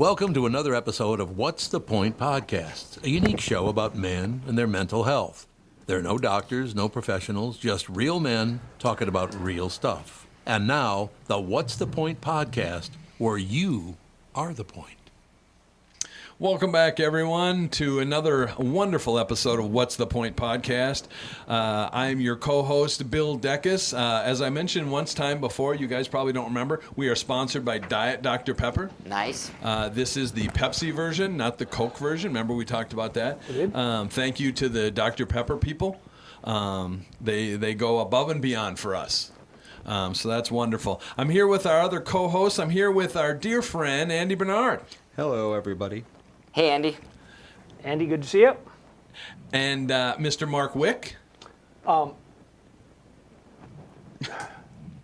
Welcome to another episode of What's the Point podcast, a unique show about men and their mental health. There are no doctors, no professionals, just real men talking about real stuff. And now, the What's the Point podcast, where you are the point. Welcome back, everyone, to another wonderful episode of What's the Point podcast. I'm your co-host, Bill Dekes. As I mentioned once time before, you guys probably don't remember, we are sponsored by Diet Dr. Pepper. Nice. This is the Pepsi version, not the Coke version. Remember we talked about that? We did. Thank you to the Dr. Pepper people. They go above and beyond for us. So that's wonderful. I'm here with our other co-hosts. I'm here with our dear friend, Andy Bernard. Hello, everybody. Hey, Andy. Andy, good to see you. And Mr. Mark Wick.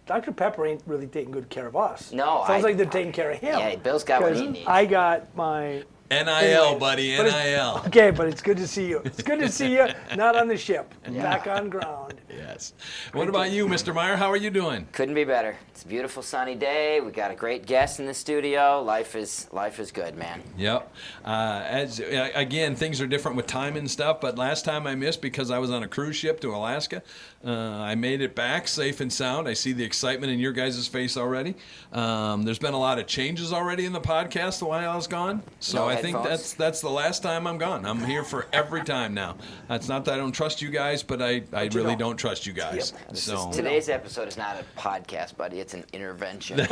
Dr. Pepper ain't really taking good care of us. No, Sounds like they're taking care of him. Yeah, Bill's got what he 'Cause needs. I got my... NIL, Anyways, buddy, but NIL. Okay, but it's good to see you. It's good to see you, not on the ship, back on ground. Yes. What about you, Mr. Meyer? How are you doing? Couldn't be better. It's a beautiful sunny day. We got a great guest in the studio. Life is good, man. Yep. Again, things are different with time and stuff, but last time I missed because I was on a cruise ship to Alaska. I made it back safe and sound. I see the excitement in your guys' face already. There's been a lot of changes already in the podcast while I was gone. So No I think headphones? that's the last time I'm gone. I'm here for every time now. That's not that I don't trust you guys, but I really don't trust you guys. So Today's episode is not a podcast, buddy. It's an intervention.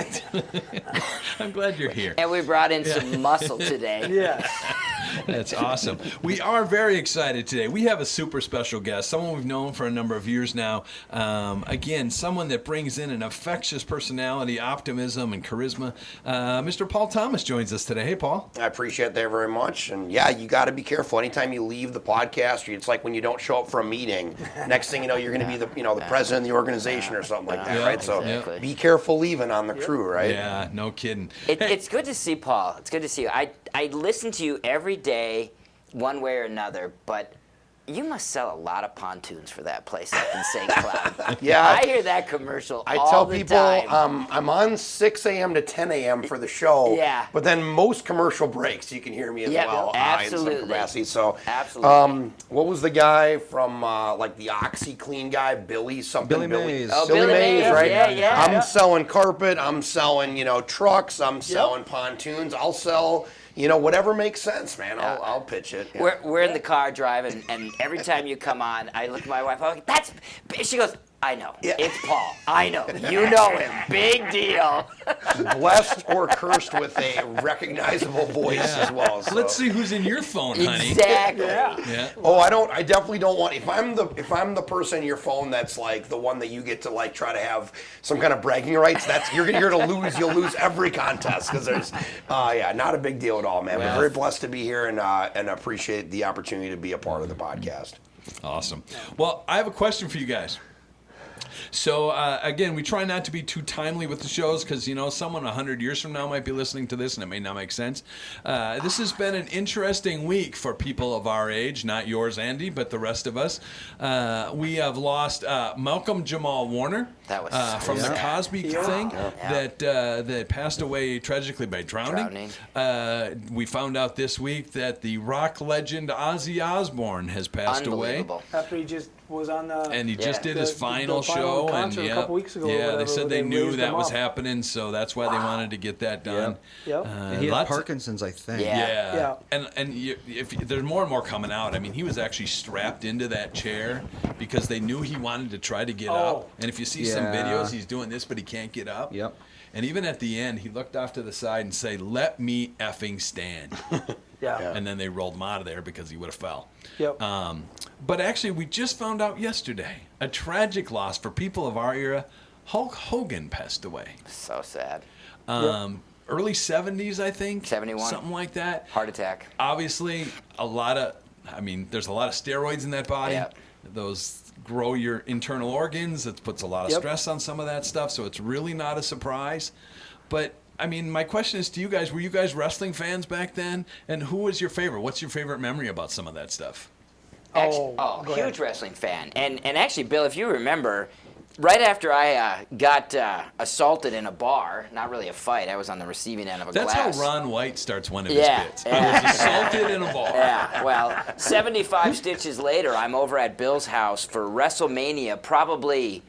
I'm glad you're here. And we brought in some muscle today. Yeah. That's awesome. We are very excited today. We have a super special guest, someone we've known for a number of years now. Again, someone that brings in an infectious personality, optimism, and charisma. Mr. Paul Thomas joins us today. Hey, Paul. I appreciate that very much. And yeah, you got to be careful. Anytime you leave the podcast, it's like when you don't show up for a meeting. Next thing you know, you're going to be the president of the organization or something like that, Yeah, right? So exactly. be careful leaving on the crew, right? Yeah, no kidding. It's good to see Paul. It's good to see you. I listen to you every day, one way or another, but you must sell a lot of pontoons for that place up in St. Cloud. Yeah. I hear that commercial I all tell the people time. I'm on 6 a.m. to 10 a.m. for the show. Yeah. But then most commercial breaks, you can hear me as Yeah, well. absolutely. In some capacity. So, Absolutely. what was the guy from like the OxyClean guy, Billy something? Billy Mays. Oh, Billy Billy Mays, Mays, right? yeah. I'm selling carpet. I'm selling, trucks. I'm selling pontoons. I'll sell, whatever makes sense, man. I'll pitch it. Yeah. We're in the car driving, and every time you come on, I look at my wife. I'm like, she goes, I know. Yeah. It's Paul. I know. You know him. Big deal. Blessed or cursed with a recognizable voice as well. So. Let's see who's in your phone, honey. Exactly. Yeah. Oh, I definitely don't want. If I'm the person in your phone that's like the one that you get to like try to have some kind of bragging rights, that's you're to lose. You'll lose every contest because there's, not a big deal at all, man. Well. We're very blessed to be here and appreciate the opportunity to be a part of the podcast. Awesome. Well, I have a question for you guys. So, again, we try not to be too timely with the shows because, someone 100 years from now might be listening to this and it may not make sense. This has been an interesting week for people of our age, not yours, Andy, but the rest of us. We have lost Malcolm Jamal Warner. That was from the sad. Cosby thing that passed away tragically by drowning. We found out this week that the rock legend Ozzy Osbourne has passed away. Unbelievable. After he just was on the... And he just did his the final final show, and concert a couple weeks ago or they whatever, said they they knew raised that him was up. happening, so that's why they wanted to get that done. Yep. And he had lots of- Parkinson's, I think. Yeah. And if there's more and more coming out. I mean, he was actually strapped into that chair because they knew he wanted to try to get up. And if you see some Yeah. videos, he's doing this, but he can't get up. Yep. And even at the end, he looked off to the side and said, "Let me effing stand." Yeah. And then they rolled him out of there because he would have fell. Yep. But actually, we just found out yesterday, a tragic loss for people of our era. Hulk Hogan passed away. So sad. Early 70s, I think. 71. Something like that. Heart attack. Obviously, there's a lot of steroids in that body. Yep. Those grow your internal organs. It puts a lot of Yep. stress on some of that stuff, so it's really not a surprise. But I mean, my question is to you guys, were you guys wrestling fans back then? And who was your favorite? What's your favorite memory about some of that stuff? Actually, go huge ahead. wrestling fan. And actually, Bill, if you remember, right after I got assaulted in a bar, not really a fight, I was on the receiving end of a That's glass. how Ron White starts one of Yeah, his bits. yeah. I was assaulted in a bar. Yeah, well, 75 stitches later, I'm over at Bill's house for WrestleMania, probably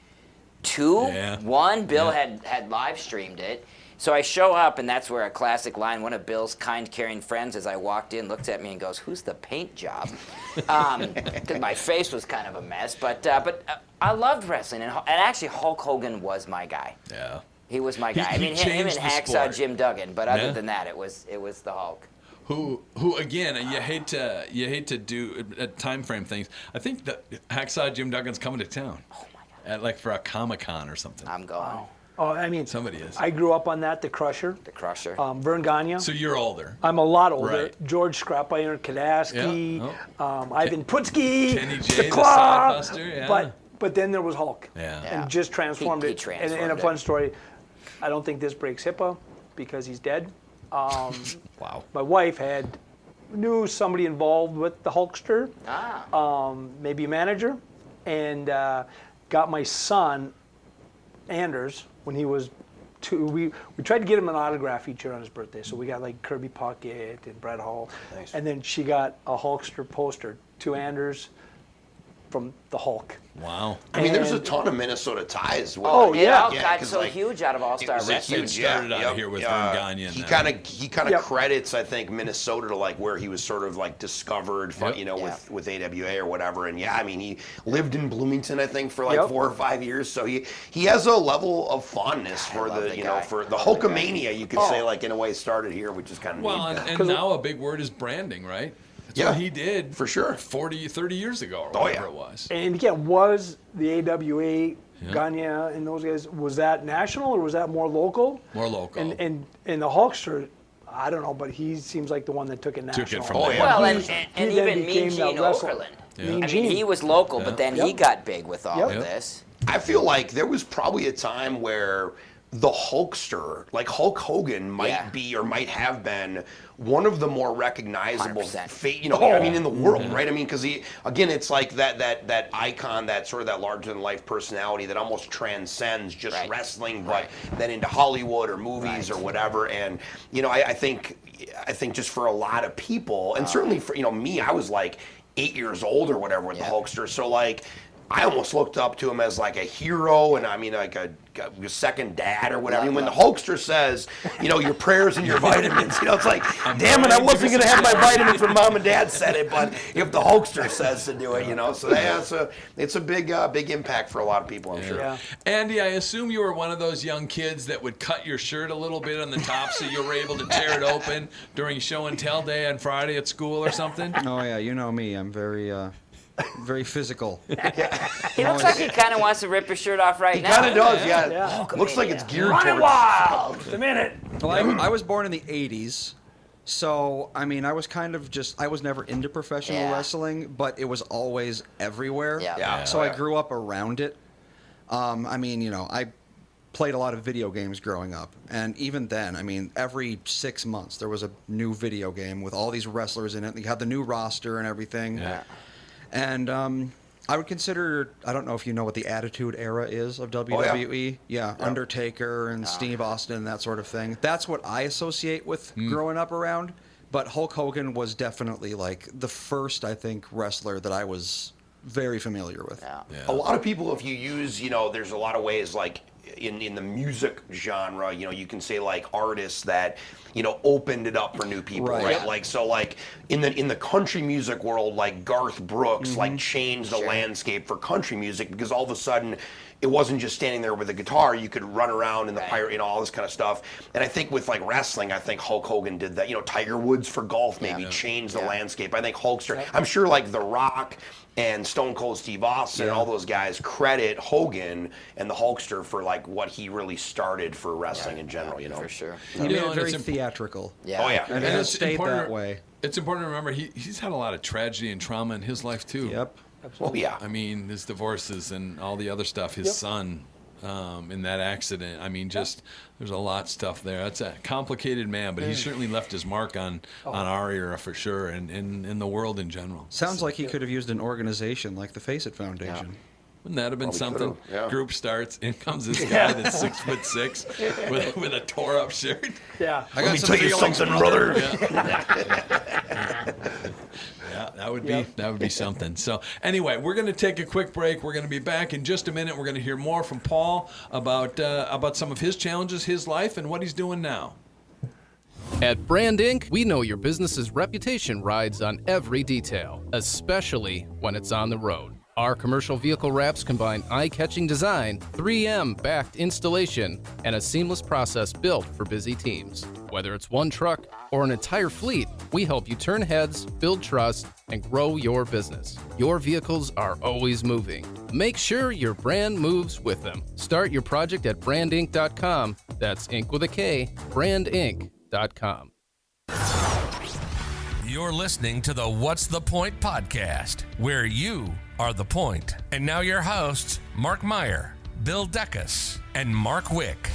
2, Yeah. 1. Bill Yeah. had live streamed it. So I show up, and that's where a classic line, one of Bill's kind, caring friends, as I walked in, looked at me and goes, "Who's the paint job?" Because my face was kind of a mess. But I loved wrestling, and actually Hulk Hogan was my guy. Yeah. He was my guy. He I mean, him and changed the Hacksaw sport. Jim Duggan, but other Yeah. than that, it was the Hulk. Who again? You hate to do time frame things. I think that Hacksaw Jim Duggan's coming to town. Oh my God, Like for a Comic-Con or something. I'm going. Oh, I mean, Somebody is. I grew up on that, The Crusher, The Crusher. Vern Gagne. So you're older. I'm a lot older. Right. George Scrap Iron Kadaski, Yeah. Ivan Putski, Kenny J, the Claw. Sodbuster, yeah. But then there was Hulk. Yeah. Yeah. And just transformed He it. transformed and a it. fun story, I don't think this breaks HIPAA because he's dead. Wow. My wife knew somebody involved with the Hulkster, maybe a manager, and got my son, Anders, when he was 2. We tried to get him an autograph each year on his birthday, so we got like Kirby Puckett and Brett Hull. Nice. And then she got a Hulkster poster to Anders from the Hulk. Wow. I mean, there's a And- ton of Minnesota ties. With Oh, It yeah. all Yeah, got 'cause, so like, huge out of All It Star was a Wrestling. huge, started out here with Vern Gagne and He them. kind of Yep. credits, I think, Minnesota to like where he was sort of like discovered, Yep. you know, Yeah. with AWA or whatever. And yeah, I mean, he lived in Bloomington, I think, for like Yep. 4 or 5 years. So he has a level of fondness for love the the you guy. know for the Love the guy. Hulkamania. You could say like in a way started here, which is kind of Well, neat. and now a big word is branding, right? That's Yeah. what he did For sure. 30 years ago or Oh, whatever yeah. it was. And again, was the AWA, Yeah. Gagne, and those guys, was that national or was that more local? More local. And the Hulkster, I don't know, but he seems like the one that took it national. Took it from Oh, there. yeah. Well, He and then even became Mean the Gene wrestler. Okerlund. Yeah. Mean I Gene. mean, he was local, Yeah. but then he Yep. got big with all Yep. of Yep. this. I feel like there was probably a time where the Hulkster, like Hulk Hogan, might Yeah. be or might have been one of the more recognizable, 100%. I mean, in the world, right? I mean, because again, it's like that icon, that sort of that larger than life personality that almost transcends just Right. wrestling, but then into Hollywood or movies Right. or whatever. And I think just for a lot of people, and certainly for me, I was like 8 years old or whatever with Yeah. the Hulkster, so like. I almost looked up to him as like a hero, and I mean like a second dad or whatever. Love And when the that. Hulkster says, your prayers and your vitamins, it's like, damn it, I wasn't gonna have my vitamins when mom and dad said it, but if the Hulkster says to do it, so it's a big impact for a lot of people, I'm sure. Yeah. Andy, I assume you were one of those young kids that would cut your shirt a little bit on the top so you were able to tear it open during show and tell day on Friday at school or something? Oh yeah, you know me. I'm very physical. He looks like he kind of wants to rip his shirt off right He now. kind of does, yeah. Yeah. Looks like it's geared Running towards. wild! Just a minute. Well, I was born in the '80s, so I mean, I was kind of I was never into professional Yeah. wrestling, but it was always everywhere. Yeah. Yeah. So Oh, I yeah. grew up around it. I mean, I played a lot of video games growing up, and even then, I mean, every 6 months there was a new video game with all these wrestlers in it. You had the new roster and everything. Yeah. And I would consider, I don't know if you know what the Attitude Era is of WWE. Yeah, Undertaker and Steve Austin and that sort of thing. That's what I associate with growing up around. But Hulk Hogan was definitely like the first, I think, wrestler that I was very familiar with. Yeah. A lot of people, if you use, there's a lot of ways like in the music genre, you can say like artists that, opened it up for new people, Right. right? Yeah. Like so like in the country music world, like Garth Brooks like changed the Sure. landscape for country music because all of a sudden it wasn't just standing there with a guitar, you could run around in the Right. pirate, all this kind of stuff. And I think with like wrestling, I think Hulk Hogan did that. Tiger Woods for golf maybe Yeah. changed the Yeah. landscape. I think Hulkster, I'm sure like The Rock and Stone Cold Steve Austin and all those guys credit Hogan and the Hulkster for like what he really started for wrestling in general, For sure. He made it and very it's theatrical. Yeah. Oh, yeah. And it has stayed that way. It's important to remember he's had a lot of tragedy and trauma in his life too. Yep. Oh yeah. I mean, his divorces and all the other stuff. His Yep. son in that accident. I mean, just there's a lot of stuff there. That's a complicated man, but he certainly left his mark on our era for sure, and in the world in general. Sounds like he could have used an organization like the Face It Foundation. Wouldn't that have been something? Yeah. Group starts, in comes this guy that's 6'6" with a tore up shirt. Yeah. I got me some tell you feelings, something, brother. Yeah, that would be something. So anyway, we're going to take a quick break. We're going to be back in just a minute. We're going to hear more from Paul about some of his challenges, his life, and what he's doing now. At Brand Inc., we know your business's reputation rides on every detail, especially when it's on the road. Our commercial vehicle wraps combine eye-catching design, 3M-backed installation, and a seamless process built for busy teams. Whether it's one truck or an entire fleet, we help you turn heads, build trust, and grow your business. Your vehicles are always moving. Make sure your brand moves with them. Start your project at brandinc.com. That's Inc with a K, brandinc.com. You're listening to the What's the Point podcast, where you are the point. And now your hosts, Mark Meyer, Bill Deckus, and Mark Wick.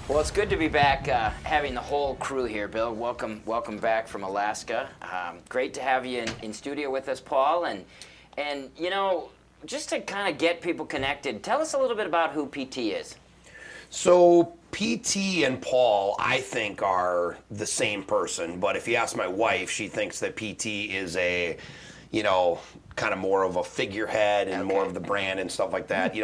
Well, it's good to be back having the whole crew here, Bill. Welcome back from Alaska. Great to have you in studio with us, Paul. And you know, just to kind of get people connected, tell us a little bit about who PT is. So PT and Paul, I think, are the same person. But if you ask my wife, she thinks that PT is a, kind of more of a figurehead and more of the brand and stuff like that.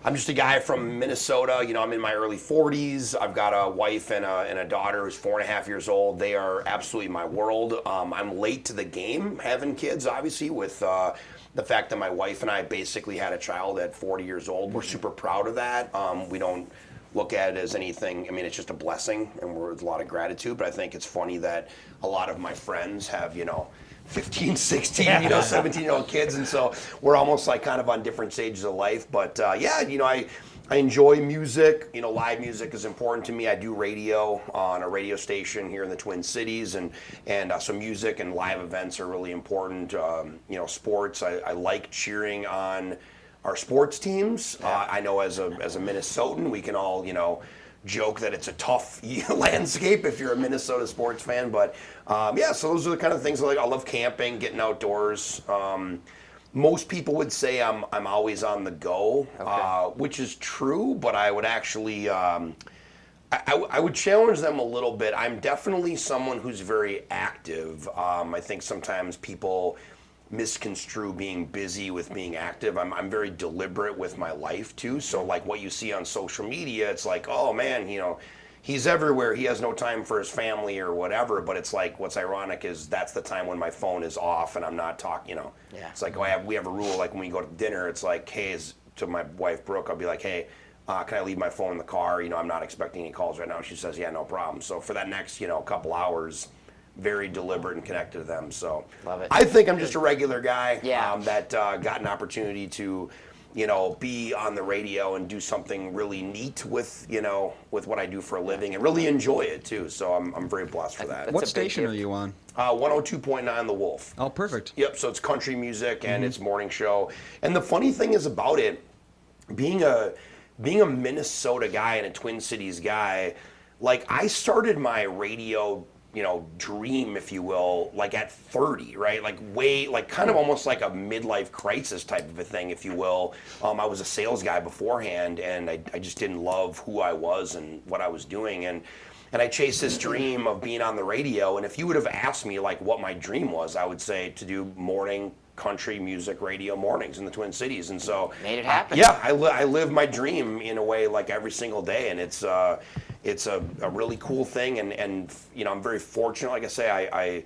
I'm just a guy from Minnesota. I'm in my early 40s. I've got a wife and a daughter who's 4.5 years old. They are absolutely my world. I'm late to the game having kids, obviously, with the fact that my wife and I basically had a child at 40 years old. We're super proud of that. We don't look at it as anything. I mean, it's just a blessing, and there's a lot of gratitude. But I think it's funny that a lot of my friends have, 15, 16, 17-year-old kids, and so we're almost like kind of on different stages of life. But I enjoy music. Live music is important to me. I do radio on a radio station here in the Twin Cities, and so music and live events are really important. Sports. I like cheering on our sports teams. I know as a Minnesotan, we can all joke that it's a tough landscape if you're a Minnesota sports fan. But so those are the kind of things I like. I love camping, getting outdoors. Most people would say I'm always on the go, which is true, but I would actually I would challenge them a little bit. I'm definitely someone who's very active. I think sometimes people misconstrue being busy with being active. I'm very deliberate with my life too. So like what you see on social media, it's like, oh man, he's everywhere. He has no time for his family or whatever. But it's like, what's ironic is that's the time when my phone is off and I'm not talking. It's like we have a rule. Like when we go to dinner, it's like, hey, to my wife Brooke, I'll be like, hey, can I leave my phone in the car? I'm not expecting any calls right now. She says, yeah, no problem. So for that next couple hours, very deliberate and connected to them. So love it. I think I'm just a regular guy that got an opportunity to be on the radio and do something really neat with what I do for a living and really enjoy it too. So I'm very blessed for that. What station are you on? 102.9 The Wolf. Oh, perfect. Yep. So it's country music and it's morning show. And the funny thing is about it, being a Minnesota guy and a Twin Cities guy, like I started my radio dream, if you will, like at 30, right? Like kind of almost like a midlife crisis type of a thing, if you will. I was a sales guy beforehand, and I just didn't love who I was and what I was doing. And I chased this dream of being on the radio. And if you would have asked me like what my dream was, I would say to do morning country music radio mornings in the Twin Cities. And so made it happen. I live my dream in a way like every single day, and it's a really cool thing, and I'm very fortunate. Like I say,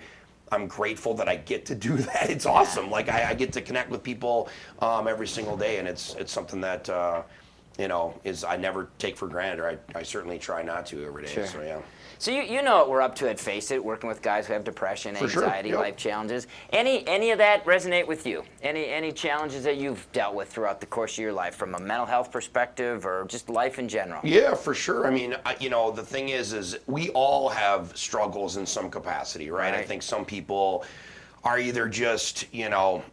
I'm grateful that I get to do that. It's awesome. Like I get to connect with people every single day, and it's something that I never take for granted, or I certainly try not to every day. Sure. So yeah. So you know what we're up to at Face It, working with guys who have depression, anxiety, life challenges. Any of that resonate with you? Any challenges that you've dealt with throughout the course of your life, from a mental health perspective or just life in general? Yeah, for sure. I mean, the thing is we all have struggles in some capacity, right? I think some people are either just,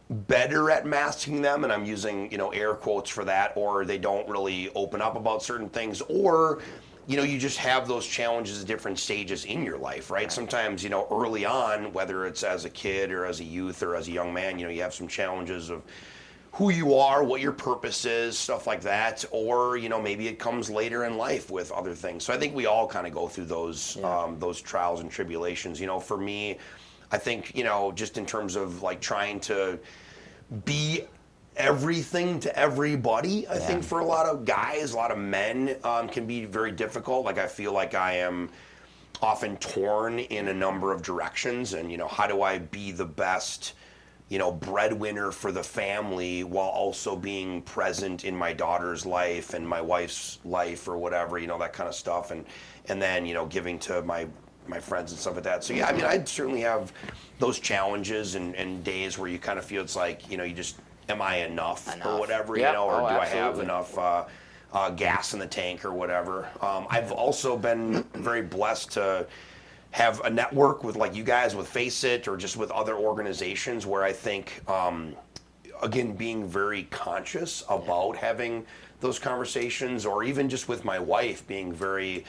better at masking them, and I'm using, air quotes for that, or they don't really open up about certain things, or you just have those challenges at different stages in your life, right? Sometimes, early on, whether it's as a kid or as a youth or as a young man, you have some challenges of who you are, what your purpose is, stuff like that, or maybe it comes later in life with other things. So I think we all kind of go through those trials and tribulations. For me, I think just in terms of like trying to be everything to everybody, I think for a lot of guys, a lot of men, can be very difficult. Like I feel like I am often torn in a number of directions, and how do I be the best breadwinner for the family while also being present in my daughter's life and my wife's life or whatever, that kind of stuff, and then giving to my friends and stuff like that. So yeah, I mean, I'd certainly have those challenges and days where you kind of feel it's like, you just, am I enough or whatever, or do I have enough gas in the tank or whatever. I've also been very blessed to have a network with like you guys, with Face It, or just with other organizations where I think, again, being very conscious about having those conversations, or even just with my wife being very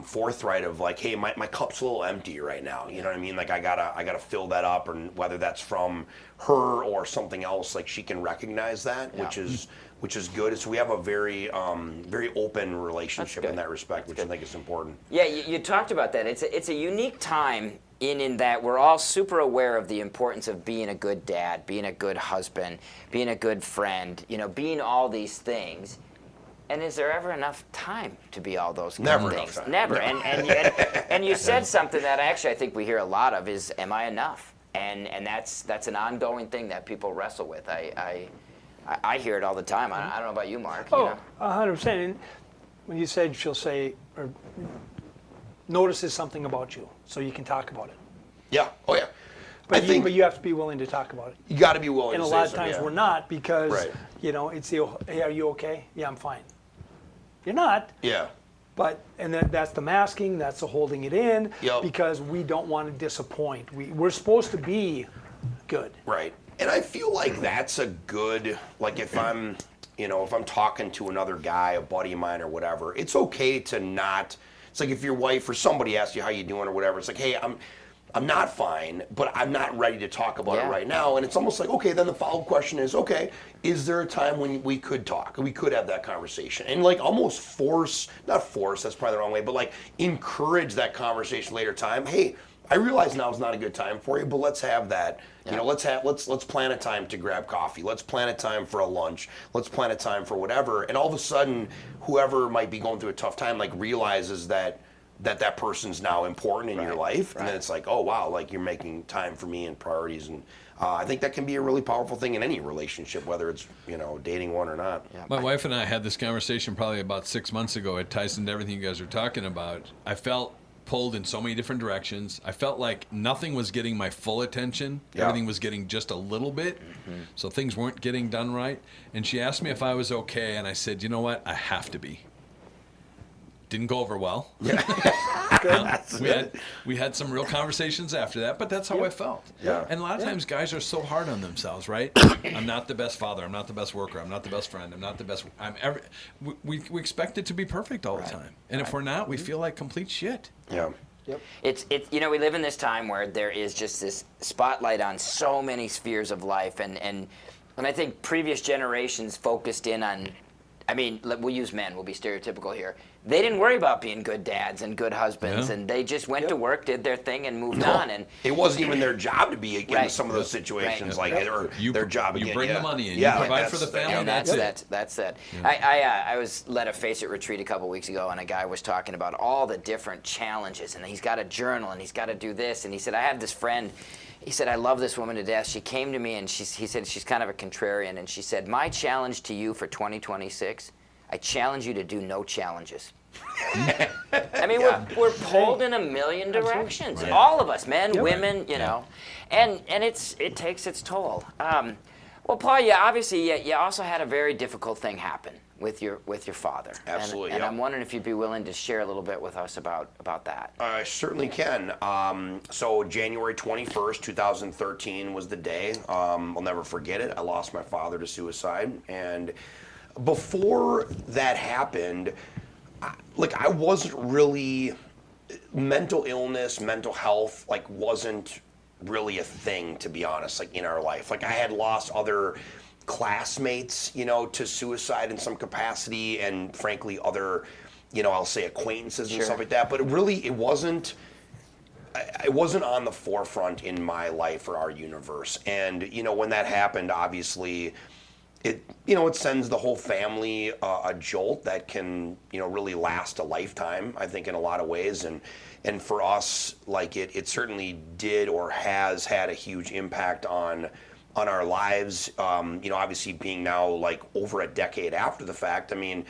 forthright of like, hey, my cup's a little empty right now. You know what I mean? Like I gotta fill that up, and whether that's from her or something else, like she can recognize that, which is good. So we have a very very open relationship in that respect, which I think is important. Yeah, you talked about that. It's a unique time in that we're all super aware of the importance of being a good dad, being a good husband, being a good friend, being all these things. And is there ever enough time to be all those good things? Never. And you said something that I think we hear a lot of is, am I enough? And that's an ongoing thing that people wrestle with. I hear it all the time. I don't know about you, Mark. 100%. And when you said she'll say, or notices something about you, so you can talk about it. Yeah. Oh yeah. But you have to be willing to talk about it. You got to be willing. And to a lot say of times we're not, because it's the, hey, are you okay? Yeah, I'm fine. You're not. Yeah. But that's the masking, that's the holding it in, Yep. because we don't want to disappoint. We're supposed to be good. Right. And I feel like that's a good, like if I'm talking to another guy, a buddy of mine or whatever, it's okay to not, it's like if your wife or somebody asks you how you doing or whatever, it's like, hey, I'm not fine, but I'm not ready to talk about it right now. And it's almost like, okay, then the follow-up question is, okay, is there a time when we could talk? We could have that conversation. And like almost not force, that's probably the wrong way, but like encourage that conversation later time. Hey, I realize now is not a good time for you, but let's have that. Yeah. Let's plan a time to grab coffee. Let's plan a time for a lunch. Let's plan a time for whatever. And all of a sudden, whoever might be going through a tough time, like realizes that person's now important in your life, and then it's like, oh wow, like you're making time for me and priorities, and I think that can be a really powerful thing in any relationship, whether it's dating one or not. Yeah. My wife and I had this conversation probably about 6 months ago. It ties into everything you guys are talking about. I felt pulled in so many different directions. I felt like nothing was getting my full attention. Yeah. Everything was getting just a little bit, so things weren't getting done right. And she asked me if I was okay, and I said, you know what, I have to be. Didn't go over well. We had some real conversations after that, but that's how I felt. Yeah. And a lot of times guys are so hard on themselves, right? I'm not the best father. I'm not the best worker. I'm not the best friend. I'm not the best. We expect it to be perfect all the time, and if we're not, we feel like complete shit. Yeah. Yep. It's we live in this time where there is just this spotlight on so many spheres of life, and I think previous generations focused in on. I mean, we'll use men. We'll be stereotypical here. They didn't worry about being good dads and good husbands, and they just went to work, did their thing, and moved on. And it wasn't even their job to be in some of those situations, or their job. You bring the money in. Yeah, you provide for the family. And that's it. That's it. Yeah. I was led a Face It retreat a couple weeks ago, and a guy was talking about all the different challenges, and he's got a journal, and he's got to do this, and he said, I have this friend. He said, I love this woman to death. She came to me, and he said she's kind of a contrarian, and she said, my challenge to you for 2026. I challenge you to do no challenges. I mean, we're pulled in a million directions. Right. All of us, men, women, and it takes its toll. Well, Paul, you also had a very difficult thing happen with your father. Absolutely. And I'm wondering if you'd be willing to share a little bit with us about that. I certainly can. So January 21st, 2013 was the day. I'll never forget it. I lost my father to suicide, and before that happened, I wasn't really, mental illness, mental health, wasn't really a thing, to be honest, in our life. I had lost other classmates, to suicide in some capacity, and frankly other, I'll say acquaintances and stuff like that. But it wasn't on the forefront in my life or our universe. And when that happened, obviously, it sends the whole family a jolt that can really last a lifetime, I think, in a lot of ways. And for us, like it certainly did or has had a huge impact on our lives. Obviously being now like over a decade after the fact. I mean,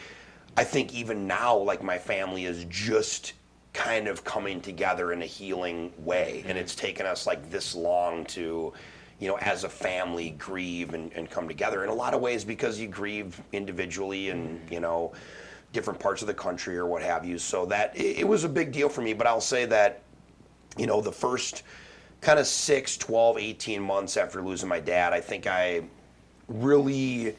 I think even now, like my family is just kind of coming together in a healing way, and it's taken us like this long to, as a family, grieve and come together in a lot of ways, because you grieve individually and different parts of the country or what have you. So that it was a big deal for me. But I'll say that the first kind of 6, 12, 18 months after losing my dad, I think I really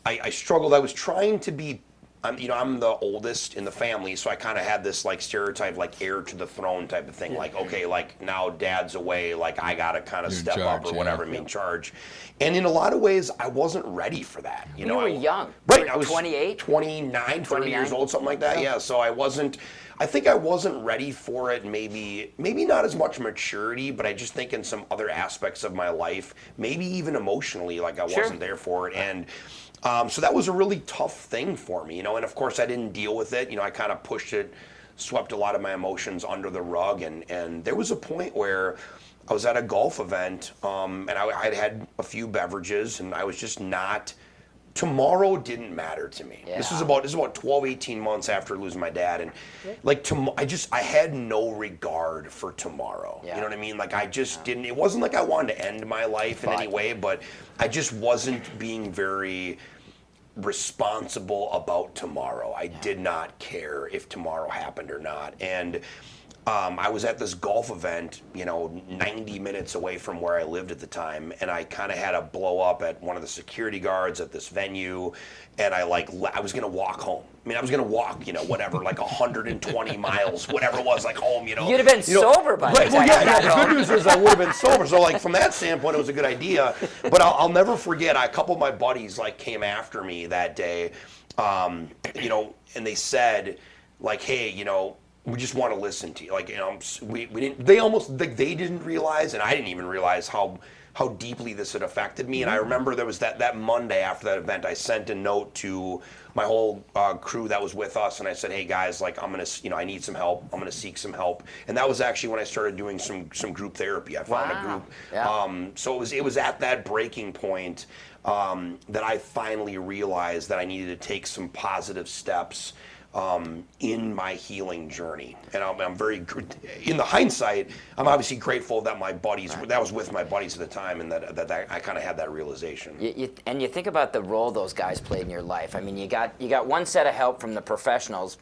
I struggled. I was trying to be, I'm the oldest in the family, so I kind of had this like stereotype, like heir to the throne type of thing. Like, okay, like now dad's away, like I gotta kind of step up or whatever, be in charge. And in a lot of ways, I wasn't ready for that. You were young. Right, I was 28? 29, 30 years old, something like that. Yeah, so I think I wasn't ready for it. Maybe not as much maturity, but I just think in some other aspects of my life, maybe even emotionally, like I wasn't there for it. And so that was a really tough thing for me, and of course I didn't deal with it. I kind of pushed it, swept a lot of my emotions under the rug, and there was a point where I was at a golf event, and I'd had a few beverages, and I was just not. Tomorrow didn't matter to me. Yeah. This is about 12, 18 months after losing my dad, and like I had no regard for tomorrow. Yeah. You know what I mean? Like I just didn't. It wasn't like I wanted to end my life in any way, but I just wasn't being very responsible about tomorrow. I did not care if tomorrow happened or not, and I was at this golf event, 90 minutes away from where I lived at the time, and I kind of had a blow up at one of the security guards at this venue, and I was gonna walk home. I mean, I was gonna walk, whatever, like 120 miles, whatever it was, like home, You'd have been sober by the time. Well, yeah, the good news is I would have been sober. So, like, from that standpoint, it was a good idea. But I'll never forget, a couple of my buddies, like, came after me that day, and they said, like, hey, we just want to listen to you. Like, we didn't, they didn't realize, and I didn't even realize how deeply this had affected me. And I remember there was that Monday after that event, I sent a note to my whole crew that was with us, and I said, hey guys, like I'm gonna, I need some help. I'm gonna seek some help. And that was actually when I started doing some group therapy. I found a group. Yeah. So it was at that breaking point that I finally realized that I needed to take some positive steps in my healing journey. And I'm very, in the hindsight, I'm obviously grateful that my buddies, that was with my buddies at the time, and that I kind of had that realization. And you think about the role those guys played in your life. I mean, you got one set of help from the professionals.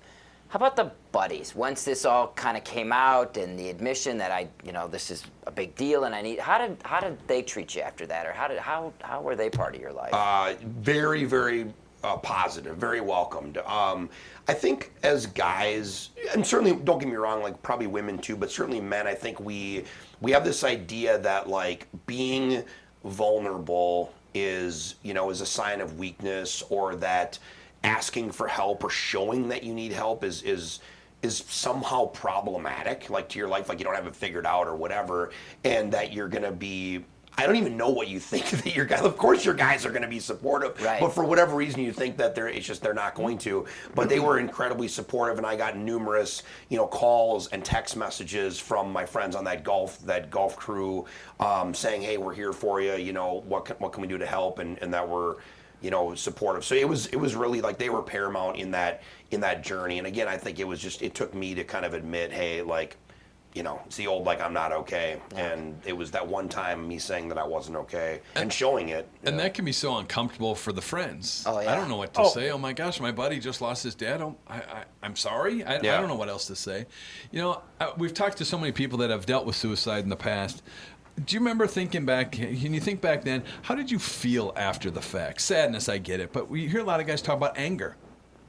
How about the buddies? Once this all kind of came out and the admission that this is a big deal and how did they treat you after that? Or how were they part of your life? Very, very positive, very welcomed. I think as guys, and certainly don't get me wrong, like probably women too, but certainly men, I think we have this idea that like being vulnerable is a sign of weakness, or that asking for help or showing that you need help is somehow problematic, like to your life, like you don't have it figured out or whatever, and that you're gonna be, I don't even know what you think that your guys. Of course, your guys are going to be supportive, right. But for whatever reason, you think that they're not going to. But they were incredibly supportive, and I got numerous, calls and text messages from my friends on that golf crew, saying, "Hey, we're here for you. What can we do to help?" And that we're, supportive. So it was really like they were paramount in that journey. And again, I think it took me to kind of admit, hey, like. It's the old, like, I'm not okay. Yeah. And it was that one time me saying that I wasn't okay and showing it. And that can be so uncomfortable for the friends. Oh, yeah. I don't know what to say. Oh, my gosh, my buddy just lost his dad. I'm sorry. I don't know what else to say. We've talked to so many people that have dealt with suicide in the past. Do you remember thinking back, can you think back then, how did you feel after the fact? Sadness, I get it. But we hear a lot of guys talk about anger.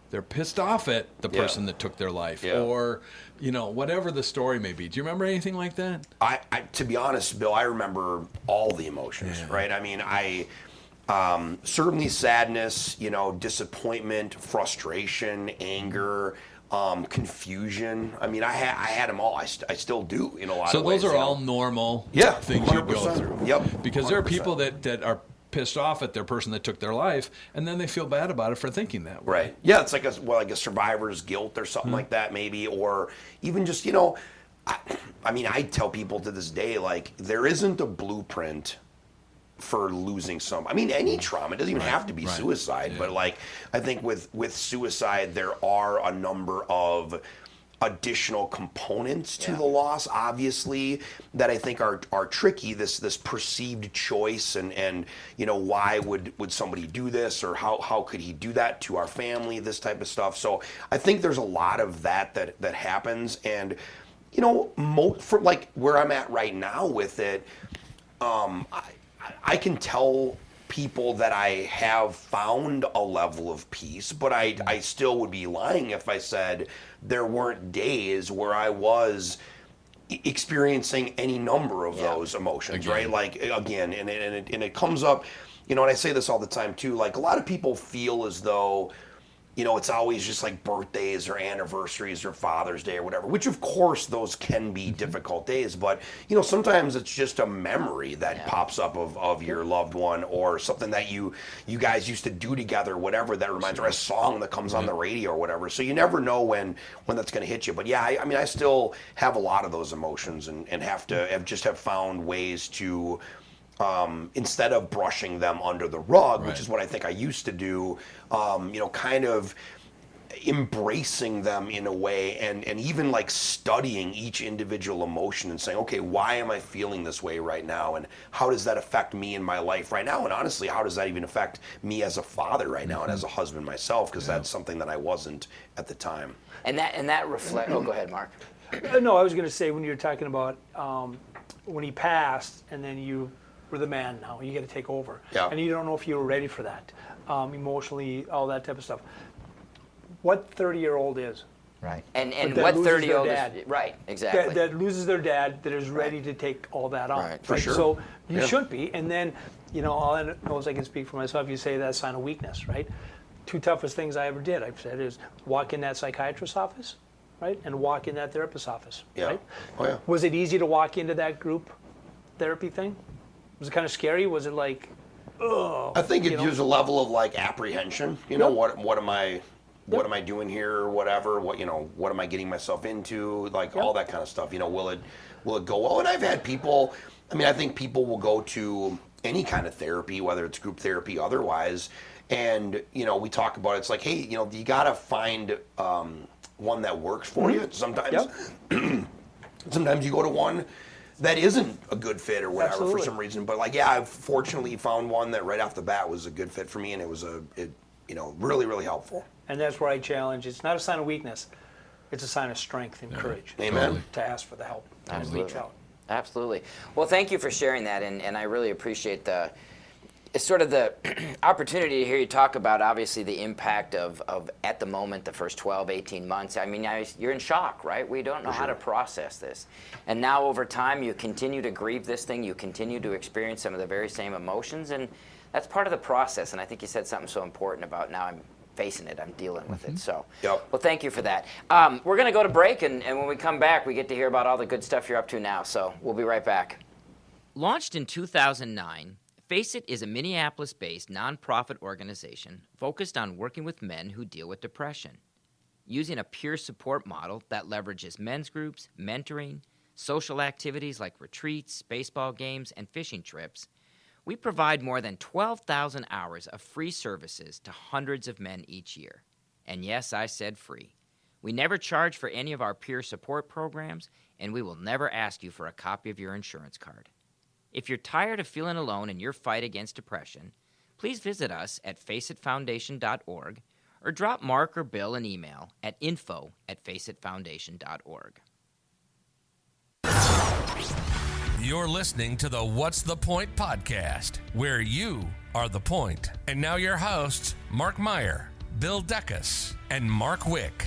They're pissed off at the person that took their life, or whatever the story may be. Do you remember anything like that? I to be honest, Bill, I remember all the emotions. Right? I mean, Certainly sadness, disappointment, frustration, anger, confusion. I mean, I had them all. I still do in a lot So of ways. those are all normal Yeah, things you go 100%. through. Yep, Because there are 100%. people that are pissed off at their person that took their life, and then they feel bad about it for thinking that way. Right. Yeah, it's like a survivor's guilt or something like that, maybe, or even just I mean, I tell people to this day, like, there isn't a blueprint for losing some. I mean, any trauma, it doesn't even have to be suicide, but like, I think with suicide, there are a number of additional components to the loss, obviously, that I think are tricky. This perceived choice and why would somebody do this, or how could he do that to our family, this type of stuff. So I think there's a lot of that happens, and for like where I'm at right now with it, I can tell people that I have found a level of peace, but I still would be lying if I said there weren't days where I was experiencing any number of those emotions, right? Like, again, and it comes up, and I say this all the time too, like, a lot of people feel as though, it's always just like birthdays or anniversaries or Father's Day or whatever, which of course those can be difficult days, but sometimes it's just a memory that pops up of your loved one, or something that you guys used to do together, whatever that reminds, or a song that comes on the radio or whatever. So you never know when that's going to hit you. But yeah, I mean, I still have a lot of those emotions, and have found ways to, instead of brushing them under the rug, which is what I think I used to do, kind of embracing them in a way, and even like studying each individual emotion and saying, okay, why am I feeling this way right now, and how does that affect me in my life right now, and honestly, how does that even affect me as a father right now and as a husband myself, because that's something that I wasn't at the time. And that reflect. Oh, go ahead, Mark. No, I was going to say, when you were talking about when he passed, and then you were the man now, you got to take over. Yeah. And you don't know if you were ready for that, emotionally, all that type of stuff. What 30-year-old is? Right. And that what loses 30-year-old their is? dad. Right, exactly. That loses their dad, that is ready to take all that on. Right. For sure. So you should be. And then, all I know is I can speak for myself. You say that's a sign of weakness, right? Two toughest things I ever did, I've said, is walk in that psychiatrist's office, right? And walk in that therapist's office, right? Oh, yeah. Was it easy to walk into that group therapy thing? Was it kind of scary? Was it like, oh? I think it gives a level of like apprehension. What am I doing here, or whatever? What am I getting myself into? Like all that kind of stuff. Will it go well? And I've had people. I mean, I think people will go to any kind of therapy, whether it's group therapy, otherwise, and we talk about it. It's like, hey, you gotta find one that works for you. Sometimes, sometimes you go to one that isn't a good fit or whatever. Absolutely. For some reason. But like, yeah, I've fortunately found one that right off the bat was a good fit for me, and it was really, really helpful. And that's where I challenge. It's not a sign of weakness. It's a sign of strength and courage. Amen. To ask for the help and Absolutely. reach out. Absolutely. Well, thank you for sharing that, and I really appreciate it's sort of the opportunity to hear you talk about, obviously, the impact of at the moment, the first 12, 18 months. I mean, you're in shock, right? We don't know how to process this. And now over time, you continue to grieve this thing. You continue to experience some of the very same emotions, and that's part of the process. And I think you said something so important about, now I'm facing it, I'm dealing with it. So, well, thank you for that. We're going to go to break, and when we come back, we get to hear about all the good stuff you're up to now. So we'll be right back. Launched in 2009, Face It is a Minneapolis-based nonprofit organization focused on working with men who deal with depression. Using a peer support model that leverages men's groups, mentoring, social activities like retreats, baseball games, and fishing trips, we provide more than 12,000 hours of free services to hundreds of men each year. And yes, I said free. We never charge for any of our peer support programs, and we will never ask you for a copy of your insurance card. If you're tired of feeling alone in your fight against depression, please visit us at faceitfoundation.org or drop Mark or Bill an email at info@faceitfoundation.org. You're listening to the What's the Point podcast, where you are the point. And now your hosts, Mark Meyer, Bill Deckus, and Mark Wick.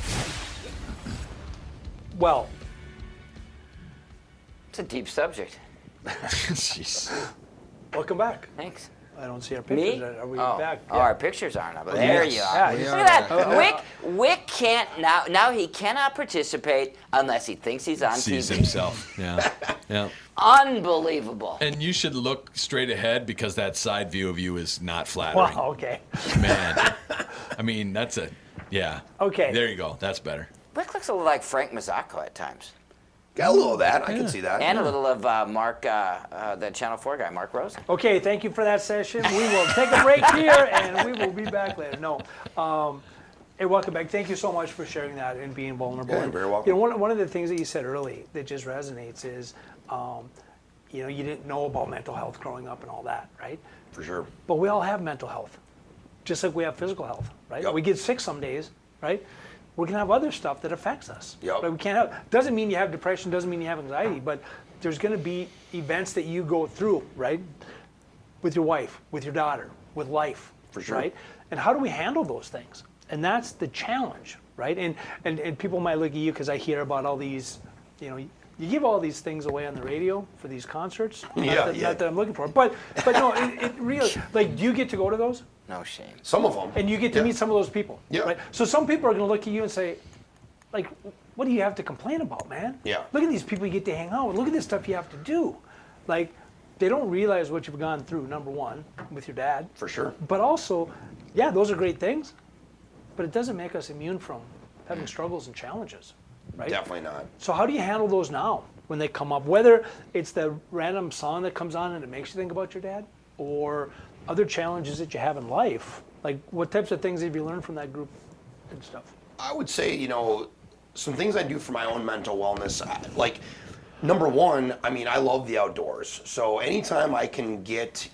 Well, It's a deep subject. Jeez. welcome back. Thanks. I don't see our pictures. Me? Are we oh. back? Oh, our pictures aren't up. There you are. Yeah, we Look are. at that. Wick can't now he cannot participate unless he thinks he's on Sees TV. himself. Yeah. Yeah. Unbelievable. And you should look straight ahead because that side view of you is not flattering. Wow, okay. Man. I mean, that's a, yeah. Okay. There you go. That's better. Wick looks a little like Frank Mazzocco at times. Got a little of that. I can see that. And a little of Mark, the Channel 4 guy, Mark Rosen. Okay, thank you for that session. We will take a break here, and we will be back later. No. Hey, welcome back. Thank you so much for sharing that and being vulnerable. Yeah, you're very welcome. You know, one of the things that you said early that just resonates is, you know, you didn't know about mental health growing up and all that, right? For sure. But we all have mental health, just like we have physical health, right? Yep. We get sick some days, right? We can have other stuff that affects us. Yep. Right? We can't have. Doesn't mean you have depression. Doesn't mean you have anxiety. But there's going to be events that you go through, right? With your wife, with your daughter, with life, For sure. right? And how do we handle those things? And that's the challenge, right? And people might look at you because I hear about all these, you know. You give all these things away on the radio for these concerts. Not that I'm looking for, but no, it really, like, do you get to go to those? No shame. Some of them. And you get to meet some of those people, Yeah. right? So some people are going to look at you and say, like, what do you have to complain about, man? Yeah. Look at these people you get to hang out with. Look at this stuff you have to do. Like, they don't realize what you've gone through, number one, with your dad. For sure. But also, yeah, those are great things, but it doesn't make us immune from having struggles and challenges, right? Definitely not. So how do you handle those now when they come up? Whether it's the random song that comes on and it makes you think about your dad, or other challenges that you have in life, like what types of things have you learned from that group and stuff? I would say, you know, some things I do for my own mental wellness, like, number one, I mean, I love the outdoors. So anytime I can get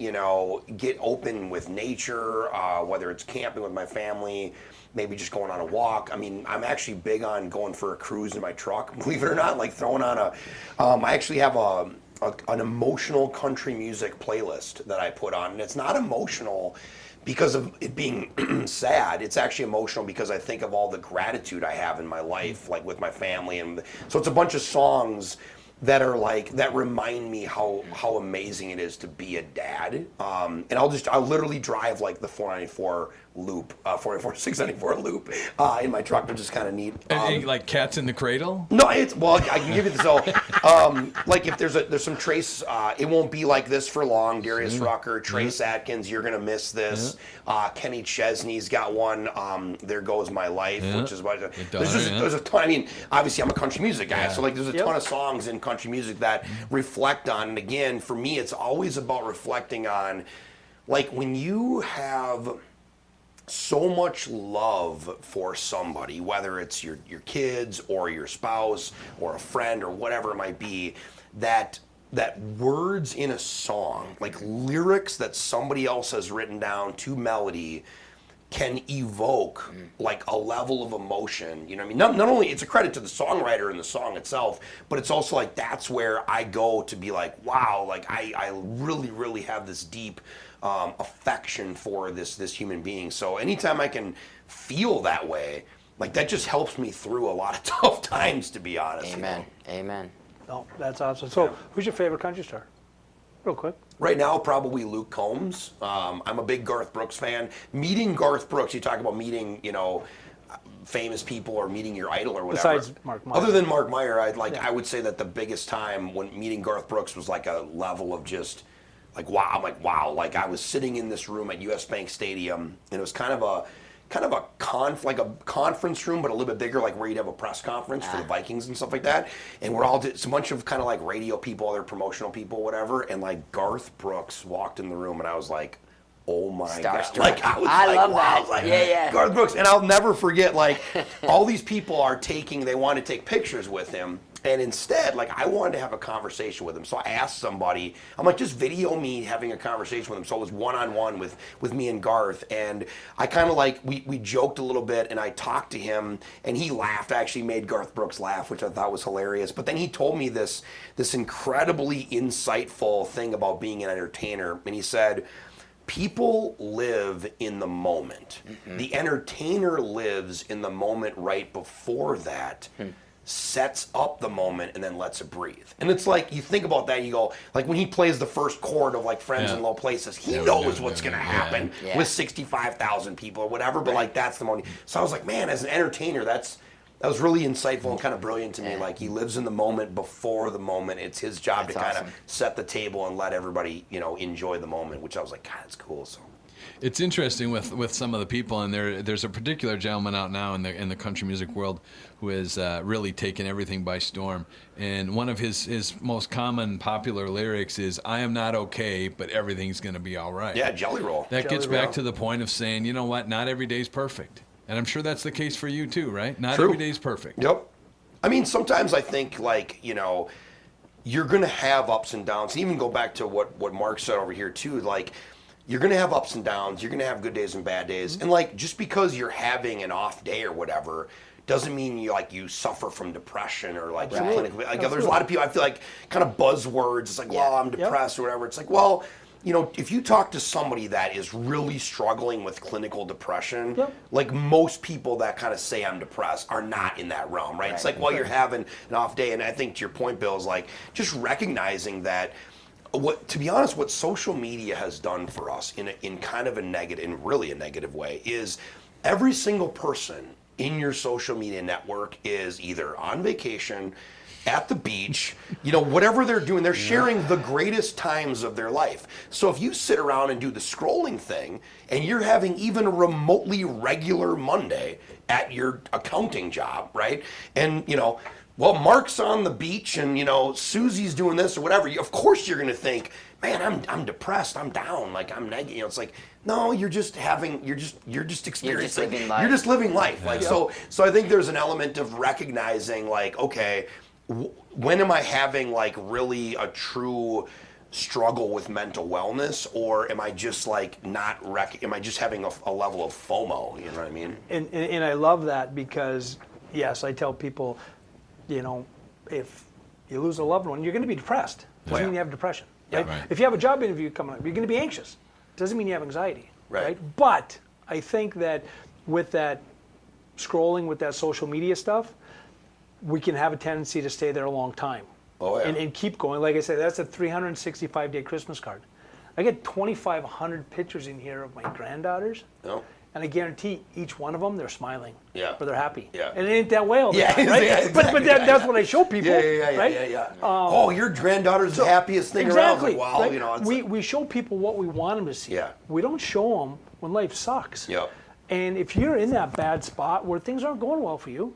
open with nature, whether it's camping with my family, maybe just going on a walk. I mean, I'm actually big on going for a cruise in my truck, believe it or not, like throwing on I actually have an emotional country music playlist that I put on, and it's not emotional because of it being sad. It's actually emotional because I think of all the gratitude I have in my life, like with my family, and so it's a bunch of songs that are like, that remind me how amazing it is to be a dad. And I'll literally drive like the 494 loop, 694 loop in my truck, which is kind of neat. And like Cats in the Cradle? No, I can give you this. So, like if there's some Trace, it won't be like this for long. Darius Rucker, Trace Atkins, You're Gonna Miss This. Kenny Chesney's got one, There Goes My Life, which is what there's a ton. I mean, obviously I'm a country music guy, so like there's a ton of songs in country music that reflect on. And again, for me, it's always about reflecting on, like, when you have so much love for somebody, whether it's your kids or your spouse or a friend or whatever it might be, that words in a song, like lyrics that somebody else has written down to melody, can evoke like a level of emotion. You know what I mean? Not only it's a credit to the songwriter and the song itself, but it's also like that's where I go to be like, wow, like I really, really have this deep affection for this human being. So anytime I can feel that way, like that just helps me through a lot of tough times, to be honest. Amen. You know? Amen. No, that's awesome. So who's your favorite country star? Real quick. Right now, probably Luke Combs. I'm a big Garth Brooks fan. Meeting Garth Brooks, you talk about meeting, famous people or meeting your idol or whatever. Besides Mark Meyer. Other than Mark Meyer, I would say that the biggest time when meeting Garth Brooks was like a level of just like, wow. I'm like, wow. Like I was sitting in this room at US Bank Stadium, and it was kind of a conference room, but a little bit bigger, like where you'd have a press conference for the Vikings and stuff like that. And it's a bunch of kind of like radio people, other promotional people, whatever. And like Garth Brooks walked in the room, and I was like, oh my God. Starstruck. Like I love wow. that. I was like, Yeah. Garth Brooks. And I'll never forget, like, all these people they want to take pictures with him. And instead, like, I wanted to have a conversation with him. So I asked somebody, I'm like, just video me having a conversation with him. So it was one-on-one with me and Garth. And I kind of like, we joked a little bit, and I talked to him, and he laughed. I actually made Garth Brooks laugh, which I thought was hilarious. But then he told me this incredibly insightful thing about being an entertainer. And he said, people live in the moment. The entertainer lives in the moment right before that. sets up the moment and then lets it breathe. And it's like, you think about that, you go, like when he plays the first chord of like Friends in Low Places, he knows what's going to happen with 65,000 people or whatever, but like that's the moment. So I was like, man, as an entertainer, that was really insightful and kind of brilliant to me. Like, he lives in the moment before the moment. It's his job to kind of set the table and let everybody, enjoy the moment, which I was like, God, that's cool. So it's interesting with some of the people, and there's a particular gentleman out now in the country music world who has really taken everything by storm. And one of his most common popular lyrics is, "I am not okay, but everything's going to be all right." Yeah, Jelly Roll. That gets back to the point of saying, you know what, not every day's perfect. And I'm sure that's the case for you too, right? Not every day's perfect. Yep. I mean, sometimes I think, like, you're going to have ups and downs. Even go back to what Mark said over here too, like, you're going to have ups and downs. You're going to have good days and bad days. And like, just because you're having an off day or whatever doesn't mean you suffer from depression or like clinical. Like, there's a lot of people, I feel like, kind of buzzwords. It's like, well, I'm depressed or whatever. It's like, well, if you talk to somebody that is really struggling with clinical depression, like most people that kind of say I'm depressed are not in that realm, right? It's like, well, you're having an off day. And I think to your point, Bill, is like just recognizing that, to be honest, what social media has done for us in kind of a negative, in really a negative way, is every single person in your social media network is either on vacation, at the beach, whatever they're doing, they're sharing the greatest times of their life. So if you sit around and do the scrolling thing, and you're having even a remotely regular Monday at your accounting job, right? And, well, Mark's on the beach and, Susie's doing this or whatever. Of course you're going to think, man, I'm depressed. I'm down. Like, I'm negative. It's like, no, you're just experiencing. You're just living life. You're just living life. Like, so I think there's an element of recognizing, like, okay, when am I having like really a true struggle with mental wellness, or am I just like am I just having a level of FOMO? You know what I mean? And I love that because, yes, I tell people, if you lose a loved one, you're going to be depressed. Doesn't mean you have depression. Right? Right. If you have a job interview coming up, you're going to be anxious. Doesn't mean you have anxiety. Right? But I think that with that scrolling, with that social media stuff, we can have a tendency to stay there a long time. Oh, yeah. And keep going. Like I said, that's a 365-day Christmas card. I get 2,500 pictures in here of my granddaughters. Oh. And I guarantee each one of them, they're smiling. Yeah. Or they're happy. Yeah. And it ain't that way all the time, right? Yeah, exactly. But that's what I show people. Right? Yeah. Your granddaughter's the happiest thing exactly. around. Like, wow, right? We show people what we want them to see. Yeah. We don't show them when life sucks. Yep. And if you're in that bad spot where things aren't going well for you,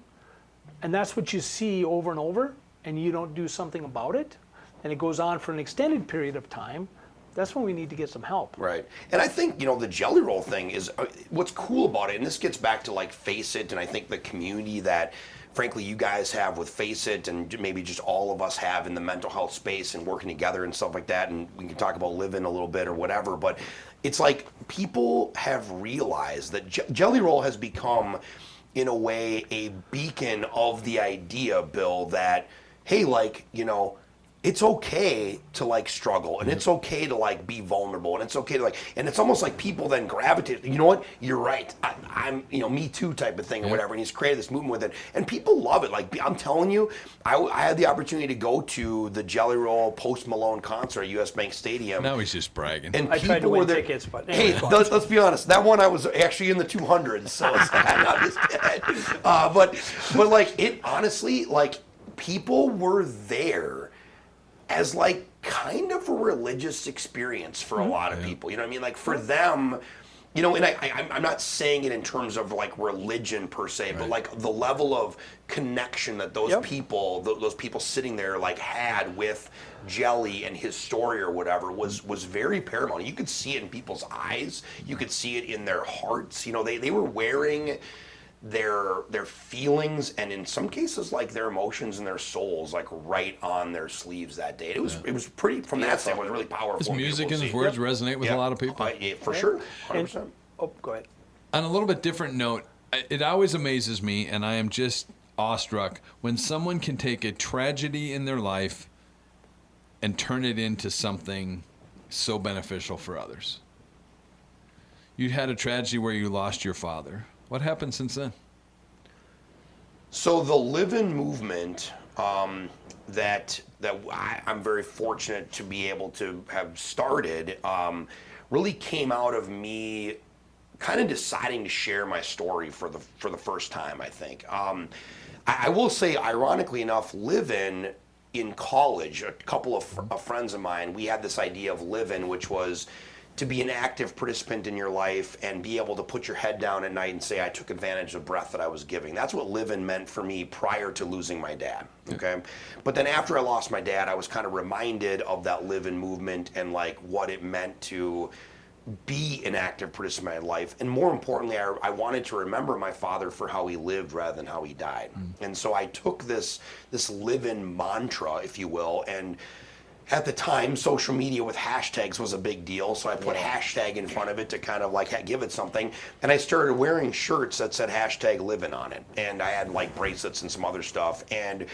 and that's what you see over and over, and you don't do something about it, and it goes on for an extended period of time, that's when we need to get some help. Right. And I think, the Jelly Roll thing is, what's cool about it, and this gets back to like Face It, and I think the community that, frankly, you guys have with Face It, and maybe just all of us have in the mental health space and working together and stuff like that, and we can talk about living a little bit or whatever, but it's like people have realized that Jelly Roll has become, in a way, a beacon of the idea, Bill, that, hey, like, it's okay to like struggle, and it's okay to like be vulnerable, and it's okay to like, and it's almost like people then gravitate. You know what? You're right. I'm Me Too type of thing or whatever. And he's created this movement with it, and people love it. Like, I'm telling you, I had the opportunity to go to the Jelly Roll Post Malone concert at US Bank Stadium. Now he's just bragging. And I tried to people were win there. tickets, but Hey, let's be honest. That one I was actually in the 200s, so it's not just kidding. But like, it honestly, like, people were there as like kind of a religious experience for a lot of people. You know what I mean? Like, for them, and I'm not saying it in terms of like religion per se, but like the level of connection that those people, those people sitting there like had with Jelly and his story or whatever was very paramount. You could see it in people's eyes. You could see it in their hearts. They were wearing their feelings, and in some cases like their emotions and their souls, like right on their sleeves that day. It was pretty, from that standpoint, it was really powerful. His music and his words resonate with a lot of people. For sure, 100%. Go ahead. On a little bit different note, it always amazes me, and I am just awestruck when someone can take a tragedy in their life and turn it into something so beneficial for others. You had a tragedy where you lost your father. What happened since then? So the live-in movement that I'm very fortunate to be able to have started really came out of me kind of deciding to share my story for the first time, I think. I will say, ironically enough, live-in in college, a couple of friends of mine, we had this idea of live-in, which was to be an active participant in your life and be able to put your head down at night and say, I took advantage of the breath that I was giving. That's what live-in meant for me prior to losing my dad, okay? But then after I lost my dad, I was kind of reminded of that live-in movement and like what it meant to be an active participant in my life. And more importantly, I wanted to remember my father for how he lived rather than how he died. And so I took this live-in mantra, if you will, and at the time, social media with hashtags was a big deal, so I put hashtag in front of it to kind of like give it something. And I started wearing shirts that said hashtag living on it. And I had like bracelets and some other stuff. And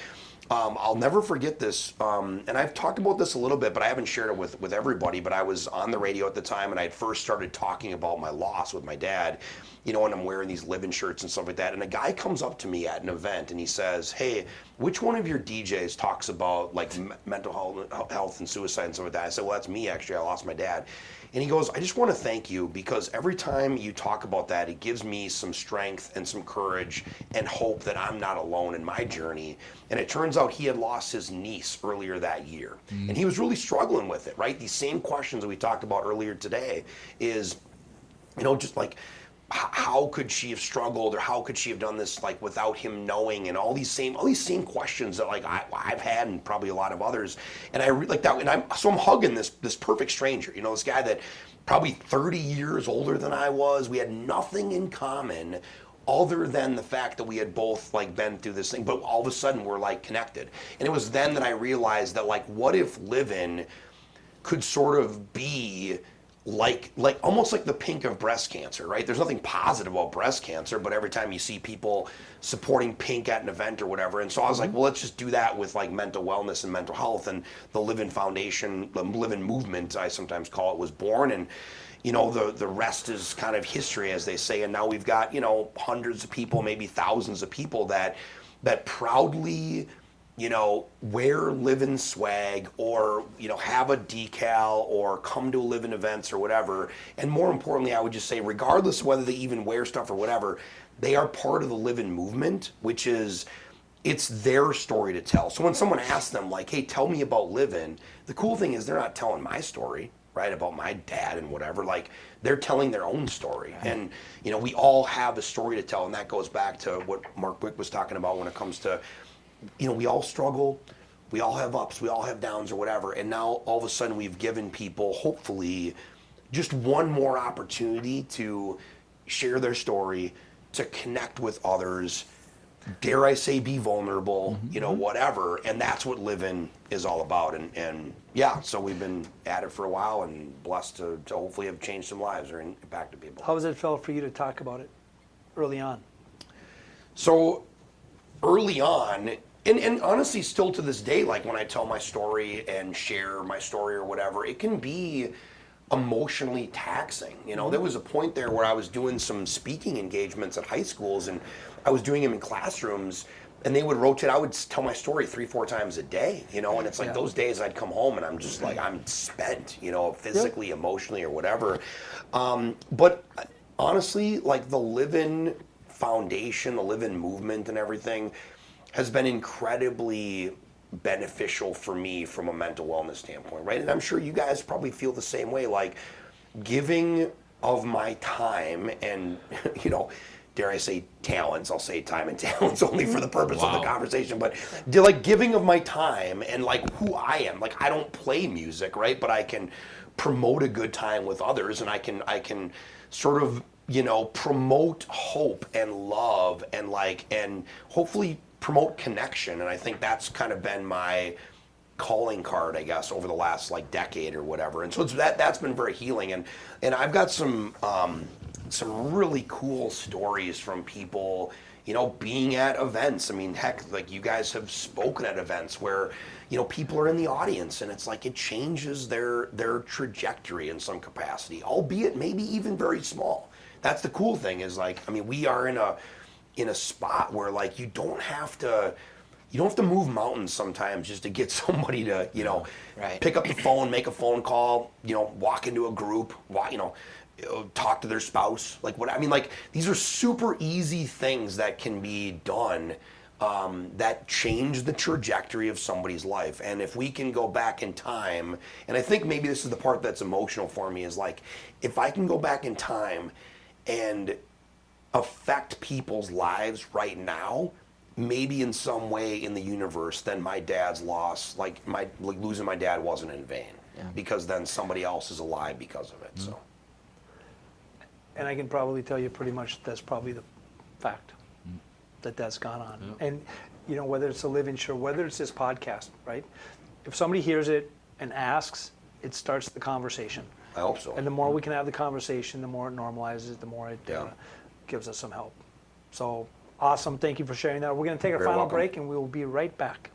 I'll never forget this. And I've talked about this a little bit, but I haven't shared it with everybody. But I was on the radio at the time, and I had first started talking about my loss with my dad, you know, and I'm wearing these live-in shirts and stuff like that. And a guy comes up to me at an event, and he says, hey, which one of your DJs talks about like mental health and suicide and stuff like that? I said, well, that's me, actually. I lost my dad. And he goes, I just want to thank you because every time you talk about that, it gives me some strength and some courage and hope that I'm not alone in my journey. And it turns out he had lost his niece earlier that year. And he was really struggling with it, right? These same questions that we talked about earlier today is, you know, just like, how could she have struggled, or how could she have done this like without him knowing, and all these same questions that like I've had and probably a lot of others. And I like that, and I'm hugging this perfect stranger, you know, this guy that probably 30 years older than I was. We had nothing in common other than the fact that we had both like been through this thing, but all of a sudden we're like connected. And it was then that I realized that like, what if live-in could sort of be like almost like the pink of breast cancer, right? There's nothing positive about breast cancer, but every time you see people supporting pink at an event or whatever. And so I was like, well, let's just do that with like mental wellness and mental health. And the Live-In Foundation, the Live-In movement, I sometimes call it, was born. And you know, the rest is kind of history, as they say. And now we've got, you know, hundreds of people, maybe thousands of people that proudly, you know, wear live-in swag, or, you know, have a decal, or come to live-in events or whatever. And more importantly, I would just say, regardless of whether they even wear stuff or whatever, they are part of the live-in movement, which is, it's their story to tell. So when someone asks them like, hey, tell me about live-in, the cool thing is they're not telling my story, right, about my dad and whatever. Like, they're telling their own story. And, you know, we all have a story to tell, and that goes back to what Mark Wick was talking about when it comes to, you know, we all struggle, we all have ups, we all have downs or whatever, and now all of a sudden we've given people, hopefully, just one more opportunity to share their story, to connect with others, dare I say be vulnerable, you know, whatever, and that's what live-in is all about. And yeah, so we've been at it for a while and blessed to hopefully have changed some lives or impacted people. How has it felt for you to talk about it early on? So early on, and honestly still to this day, like when I tell my story and share my story or whatever, it can be emotionally taxing. You know, there was a point there where I was doing some speaking engagements at high schools, and I was doing them in classrooms, and they would rotate. I would tell my story 3-4 times a day, you know, and it's like those days I'd come home and I'm just like, I'm spent, you know, physically, emotionally, or whatever. But honestly, like the Live-In Foundation, the Live-In movement and everything has been incredibly beneficial for me from a mental wellness standpoint, right? And I'm sure you guys probably feel the same way, like giving of my time and, you know, dare I say talents, I'll say time and talents only for the purpose of the conversation, but like giving of my time and like who I am. Like, I don't play music, right? But I can promote a good time with others, and I can sort of, you know, promote hope and love and like, and hopefully promote connection. And I think that's kind of been my calling card, I guess, over the last like decade or whatever. And so it's that's been very healing. And I've got some really cool stories from people, you know, being at events. I mean, heck, like you guys have spoken at events where, you know, people are in the audience and it's like it changes their trajectory in some capacity, albeit maybe even very small. That's the cool thing is like, I mean, we are in in a spot where like you don't have to move mountains sometimes just to get somebody to, Right. pick up the phone, make a phone call, walk into a group, talk to their spouse. Like these are super easy things that can be done that change the trajectory of somebody's life. And if we can go back in time, and I think maybe this is the part that's emotional for me, is like, if I can go back in time and affect people's lives right now, maybe in some way in the universe, then my dad's loss, losing my dad wasn't in vain, because then somebody else is alive because of it. Mm-hmm. So. And I can probably tell you pretty much that's probably the fact that's gone on. Yeah. And whether it's a living show, whether it's this podcast, right? If somebody hears it and asks, it starts the conversation. I hope so. And the more we can have the conversation, the more it normalizes, the more it gives us some help. So awesome. Thank you for sharing that. We're going to take our final break, and we will be right back.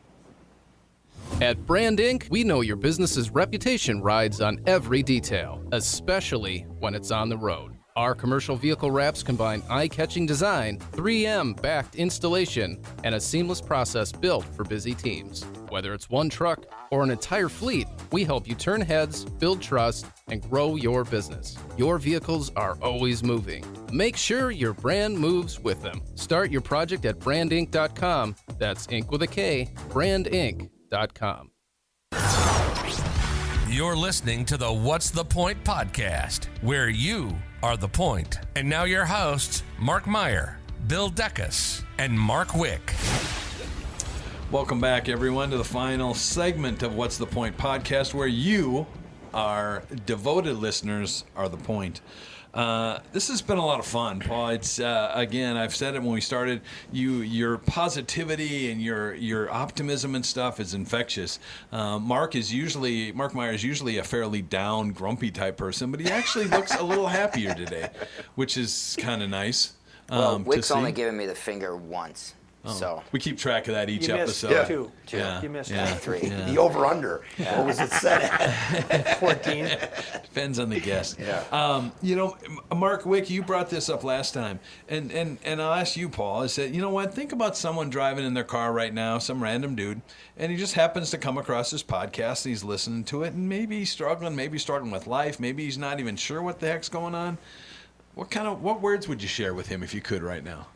At Brand Inc., we know your business's reputation rides on every detail, especially when it's on the road. Our commercial vehicle wraps combine eye-catching design, 3M-backed installation, and a seamless process built for busy teams. Whether it's one truck or an entire fleet, we help you turn heads, build trust, and grow your business. Your vehicles are always moving. Make sure your brand moves with them. Start your project at brandinc.com. That's Inc with a K, brandinc.com. You're listening to the What's the Point podcast, where you are the point. And now your hosts, Mark Meyer, Bill Deckus, and Mark Wick. Welcome back, everyone, to the final segment of What's the Point podcast, where you, our devoted listeners, are the point. This has been a lot of fun, Paul. It's again, I've said it when we started. Your positivity and your optimism and stuff is infectious. Mark Meyer is usually a fairly down, grumpy type person, but he actually looks a little happier today, which is kind of nice. Well, Wick's only given me the finger once. Oh. So we keep track of that each you episode. Missed two. Yeah. You missed 3. Yeah. The over/under. Yeah. What was it set at? 14. Depends on the guest. Yeah. Mark Wick, you brought this up last time, and I'll ask you, Paul. I said, you know what? Think about someone driving in their car right now, some random dude, and he just happens to come across this podcast, and he's listening to it, and maybe he's struggling, maybe he's starting with life, maybe he's not even sure what the heck's going on. What words would you share with him if you could right now?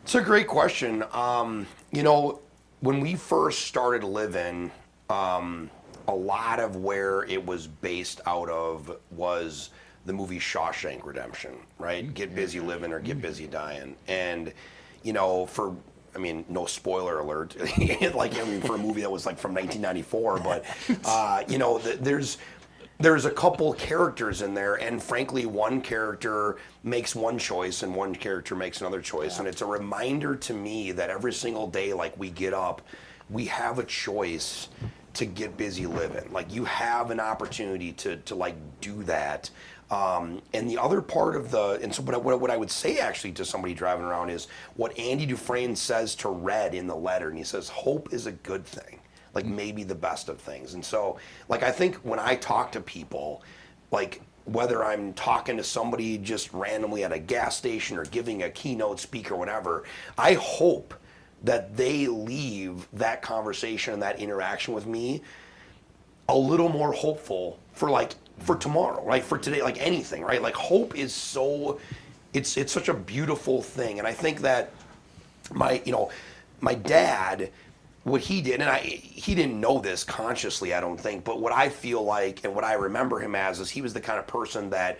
It's a great question. When we first started living, a lot of where it was based out of was the movie Shawshank Redemption, right? Get busy living or get busy dying. And, no spoiler alert, for a movie that was from 1994, but, there's a couple characters in there, and frankly, one character makes one choice and one character makes another choice. Yeah. And it's a reminder to me that every single day, we get up, we have a choice to get busy living. You have an opportunity to do that. And the other part of what I would say actually to somebody driving around is what Andy Dufresne says to Red in the letter, and he says, hope is a good thing. Maybe the best of things. And so, I think when I talk to people, whether I'm talking to somebody just randomly at a gas station or giving a keynote speak or whatever, I hope that they leave that conversation and that interaction with me a little more hopeful for tomorrow, right? For today, anything, right? Hope is it's such a beautiful thing. And I think that my dad, what he did, and he didn't know this consciously, I don't think, but what I feel like and what I remember him as is he was the kind of person that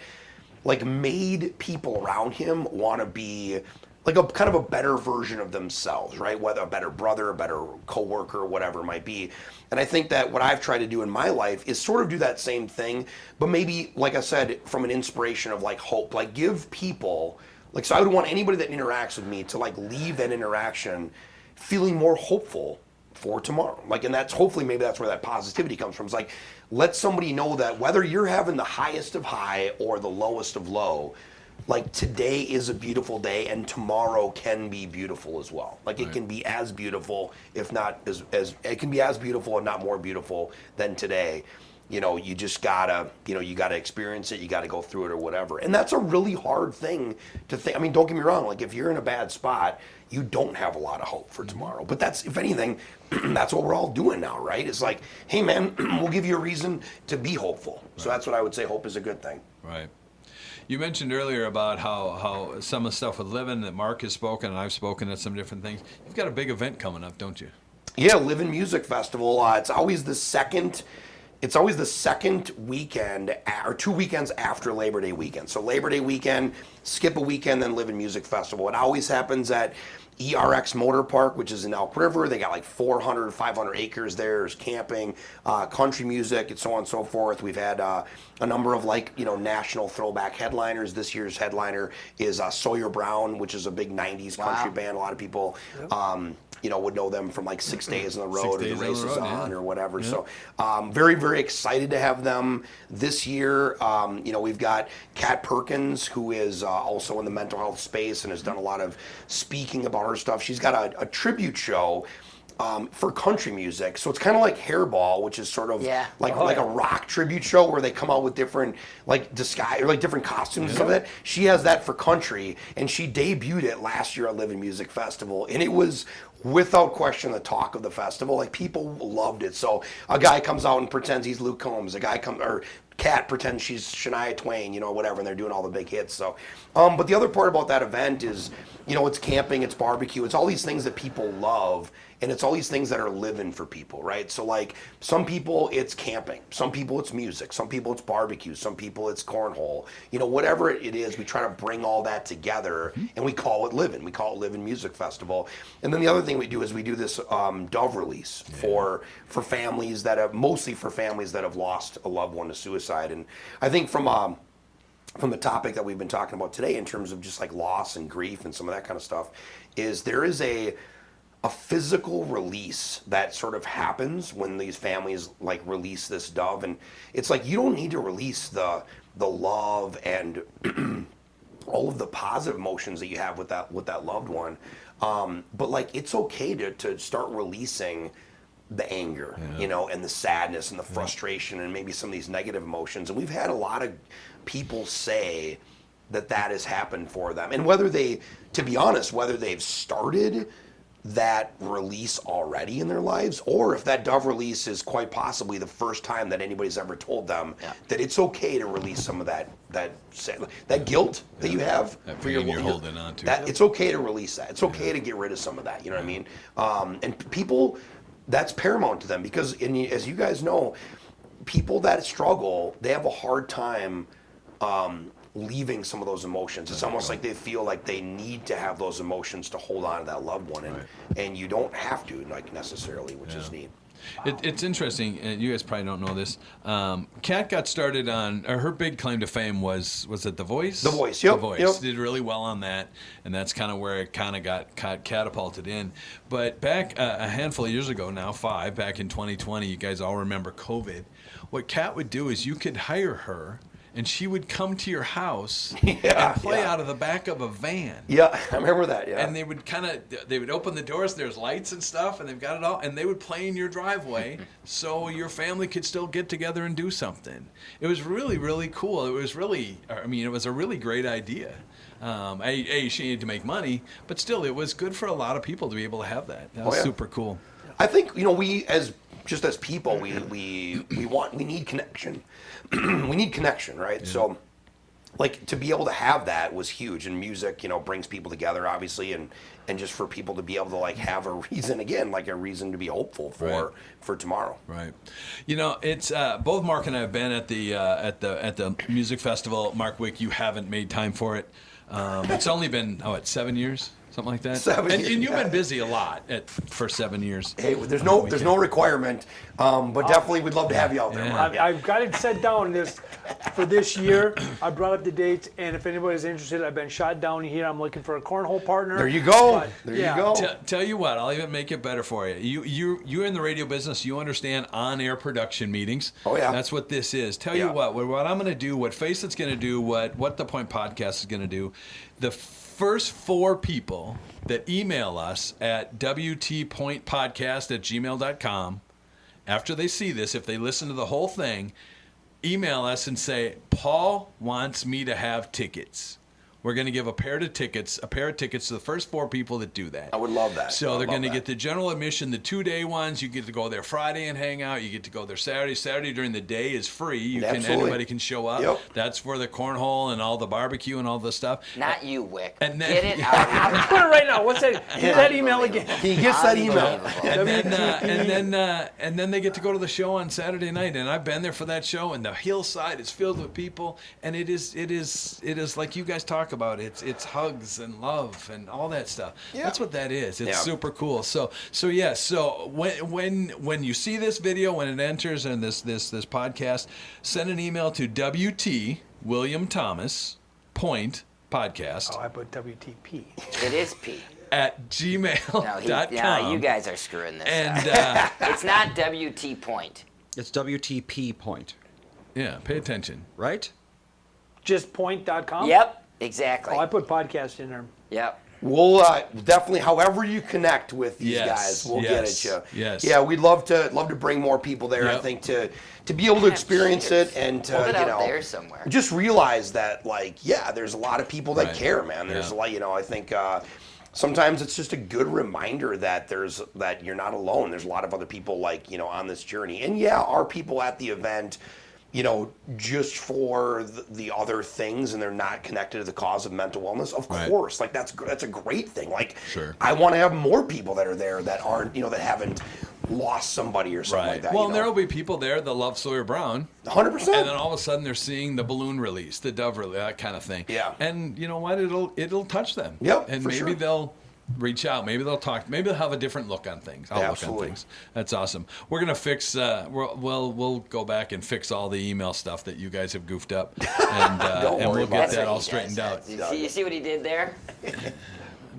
made people around him want to be a kind of a better version of themselves, right? Whether a better brother, a better coworker, whatever it might be. And I think that what I've tried to do in my life is sort of do that same thing, but maybe, like I said, from an inspiration of hope, give people, so I would want anybody that interacts with me to leave that interaction feeling more hopeful for tomorrow. And that's maybe that's where that positivity comes from. It's let somebody know that whether you're having the highest of high or the lowest of low, today is a beautiful day and tomorrow can be beautiful as well. It can be as beautiful, if not as it can be as beautiful and not more beautiful than today. you just gotta, you gotta experience it, you gotta go through it or whatever. And that's a really hard thing to think. I mean, don't get me wrong, like if you're in a bad spot, you don't have a lot of hope for tomorrow. But that's, if anything, that's what we're all doing now, right? It's like, hey man, we'll give you a reason to be hopeful. Right. So that's what I would say, hope is a good thing. Right. You mentioned earlier about how some of the stuff with Living that Mark has spoken and I've spoken at some different things. You've got a big event coming up, don't you? Yeah, Living Music Festival. It's always the second weekend, or 2 weekends after Labor Day weekend. So Labor Day weekend, skip a weekend, then Living Music Festival. It always happens at ERX Motor Park, which is in Elk River. They got like 400, 500 acres there. There's camping, country music, and so on and so forth. We've had a number of national throwback headliners. This year's headliner is Sawyer Brown, which is a big 90s country band. A lot of people would know them from like 6 Days on the Road or The Race Is On or whatever. Yeah. So very, very excited to have them this year. We've got Kat Perkins, who is also in the mental health space and has done a lot of speaking about her stuff. She's got a tribute show for country music. So it's kind of like Hairball, which is sort of like a rock tribute show where they come out with different disguise or different costumes and stuff like that. She has that for country, and she debuted it last year at Living Music Festival, and it was without question the talk of the festival. Like, people loved it. So a guy comes out and pretends he's Luke Combs. Or Kat pretends she's Shania Twain, whatever, and they're doing all the big hits. So, but the other part about that event is, it's camping, it's barbecue, it's all these things that people love, and it's all these things that are living for people, right? So like, some people it's camping, some people it's music, some people it's barbecue, some people it's cornhole, whatever it is, we try to bring all that together, and we call it Living. We call it Living Music Festival. And then the other thing we do is we do this Dove release for families that have, mostly for families that have lost a loved one to suicide. And I think from the topic that we've been talking about today, in terms of just like loss and grief and some of that kind of stuff, is there is a physical release that sort of happens when these families release this Dove. And it's like, you don't need to release the love and all of the positive emotions that you have with that loved one, but it's okay to start releasing the anger, and the sadness and the frustration and maybe some of these negative emotions. And we've had a lot of people say that has happened for them. And whether they've started that release already in their lives, or if that Dove release is quite possibly the first time that anybody's ever told them that it's okay to release some of that guilt that you have for you're holding on to. That it's okay to release that. It's okay to get rid of some of that. You know what I mean? And people, that's paramount to them, because as you guys know, people that struggle, they have a hard time leaving some of those emotions. It's almost like they feel like they need to have those emotions to hold on to that loved one, and you don't have to necessarily, which is neat. It's interesting, and you guys probably don't know this. Kat got started on, her big claim to fame was it The Voice? The Voice, yep. The Voice. Yep. Did really well on that, and that's kind of where it kind of got catapulted in. But back a handful of years ago now, 5, back in 2020, you guys all remember COVID. What Kat would do is you could hire her, and she would come to your house and play out of the back of a van. Yeah, I remember that, yeah. And they would open the doors, there's lights and stuff, and they've got it all, and they would play in your driveway so your family could still get together and do something. It was really, really cool. It was a really great idea. She needed to make money, but still, it was good for a lot of people to be able to have that. That was super cool. I think, we as people, we need connection. We need connection, right? Yeah. So, to be able to have that was huge, and music, brings people together, obviously, and just for people to be able to have a reason, again, a reason to be hopeful for tomorrow. Right. It's both Mark and I have been at the music festival. Mark Wick, you haven't made time for it. It's only been 7 years. Something like that. 7 years. And you've been busy a lot for 7 years. Hey, there's no requirement, but definitely we'd love to have you out there. Yeah. I've got it set down for this year. I brought up the dates, and if anybody's interested, I've been shot down here. I'm looking for a cornhole partner. There you go. You go. Tell you what, I'll even make it better for you. You're in the radio business. You understand on-air production meetings. Oh yeah. That's what this is. Tell you what I'm going to do, what Face It's going to do, what the Point Podcast is going to do. The first 4 people that email us at wtpointpodcast@gmail.com after they see this, if they listen to the whole thing, email us and say, Paul wants me to have tickets. We're going to give a pair of tickets to the first 4 people that do that. I would love that. So they're going to get the general admission, the 2-day ones. You get to go there Friday and hang out. You get to go there Saturday. Saturday during the day is free. Anybody can show up. Yep. That's for the cornhole and all the barbecue and all the stuff. Not you, Wick. And then- Get it out. Put it right now. What's that? Get that email again. He gets that email. And then they get to go to the show on Saturday night. And I've been there for that show, and the hillside is filled with people. And it is like you guys talk about. It's hugs and love and all that stuff. Yeah. That's what that is. It's super cool. So when you see this video, when it enters in this podcast, send an email to WT William Thomas Point Podcast. Oh, I put WTP. It is P. at gmail.com. No, you guys are screwing this And up. It's not WT Point. It's WTP point, yeah, pay attention. right? Just point.com? Yep, exactly. Oh, I put podcast in there. Yep. We'll definitely, however you connect with these Yes, guys, we'll get at you. yes. Yeah, we'd love to bring more people there. I Yep. think to be able to experience it and to Put it out there somewhere. just realize that there's a lot of people that Right. care, man. There's a lot, I think. Sometimes it's just a good reminder that that you're not alone. There's a lot of other people on this journey, and are people at the event, just for the other things, and they're not connected to the cause of mental wellness. Of Right. course, that's a great thing. Sure. I want to have more people that are there that aren't, that haven't lost somebody or something like that. Well, and there will be people there that love Sawyer Brown. 100%. And then all of a sudden they're seeing the balloon release, the dove release, that kind of thing. Yeah. And you know what? It'll touch them. Yep, And for maybe sure. they'll reach out. Maybe they'll talk. Maybe they'll have a different look on things. Look on Absolutely. things. That's awesome. We're gonna fix. We'll go back and fix all the email stuff that you guys have goofed up, and Don't worry we'll about get That's that what all he straightened does. out. You see what he did there?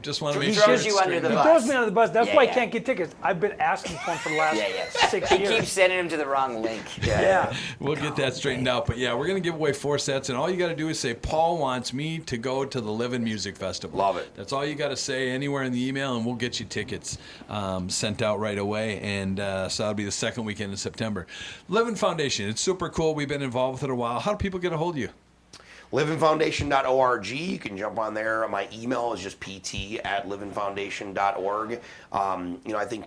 Just want to He make throws sure you it's under the straightened He out. bus. throws me under the bus. That's Yeah, why I yeah. can't get tickets. I've been asking for them for the last Yeah. 6 He years. keeps sending him to the wrong link. Yeah. We'll get that straightened out. But yeah, we're going to give away 4 sets, and all you got to do is say, Paul wants me to go to the Livin' Music Festival. Love it. That's all you got to say anywhere in the email, and we'll get you tickets sent out right away. And so that'll be the second weekend in September. Livin' Foundation, it's super cool. We've been involved with it a while. How do people get a hold of you? livinfoundation.org. You can jump on there. My email is just pt@livinfoundation.org. I think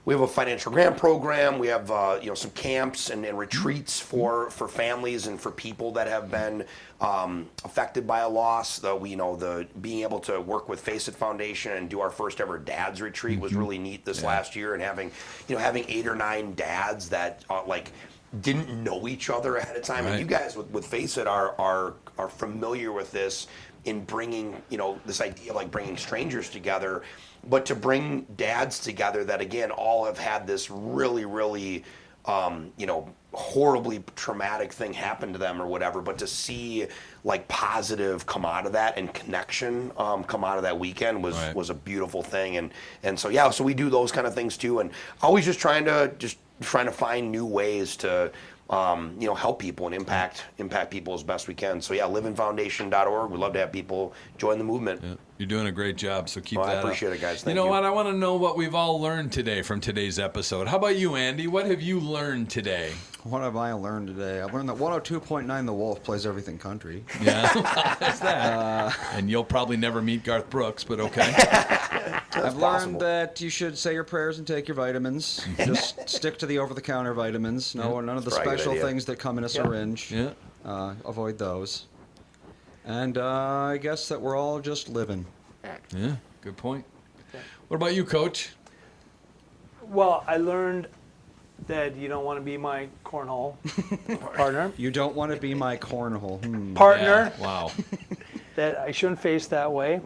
we have a financial grant program. We have some camps and retreats for families and for people that have been affected by a loss. The being able to work with Face It Foundation and do our first ever dads retreat was really neat this last year, and having 8 or 9 dads that didn't know each other ahead of time. Right. And you guys with Face It are familiar with this in bringing this idea of bringing strangers together, but to bring dads together that again all have had this really really horribly traumatic thing happen to them or whatever, but to see positive come out of that and connection come out of that weekend was a beautiful thing. And so so we do those kind of things too, and always just trying to find new ways to help people and impact people as best we can. So livinfoundation.org. We'd love to have people join the movement. Yeah, you're doing a great job, so keep Oh, that I appreciate up. it, guys. You Thank know you. what? I want to know what we've all learned today from today's episode. How about you, Andy? What have you learned today? What have I learned today? I learned that 102.9 The Wolf plays everything country. Yeah, that's that. And you'll probably never meet Garth Brooks, but okay. I've learned that you should say your prayers and take your vitamins. Just stick to the over-the-counter vitamins. None of the That's probably a good special idea. things that come in a syringe. Yeah. Avoid those. And I guess that we're all just living. Yeah, good point. What about you, Coach? Well, I learned that you don't want to be my cornhole partner. You don't want to be my cornhole. Partner. Yeah, wow. That I shouldn't face that way.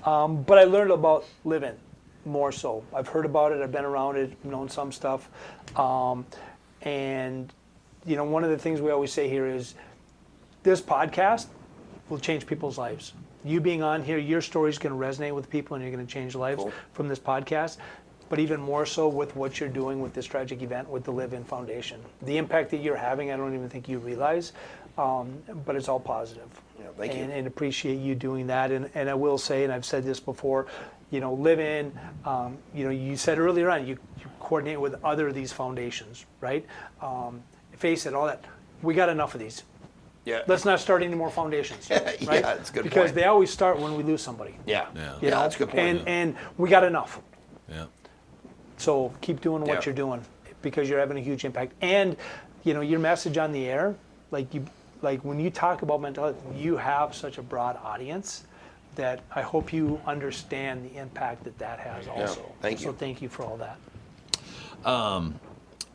But I learned about living more so. I've heard about it. I've been around it, known some stuff. And, one of the things we always say here is this podcast will change people's lives. You being on here, your story is going to resonate with people and you're going to change lives from this podcast. But even more so with what you're doing with this tragic event with the Live In Foundation. The impact that you're having, I don't even think you realize, but it's all positive. Yeah, thank you. And appreciate you doing that. And I will say, and I've said this before, Live In, you said earlier on, you coordinate with other of these foundations, right? Face it, all that. We got enough of these. Yeah. Let's not start any more foundations. Right? Yeah, that's a good because point. they always start when we lose somebody. Yeah. You know? That's a good point. And we got enough. Yeah. So keep doing what you're doing because you're having a huge impact. And you know, your message on the air, like when you talk about mental health, you have such a broad audience that I hope you understand the impact that has also. Thank you. So thank you for all that.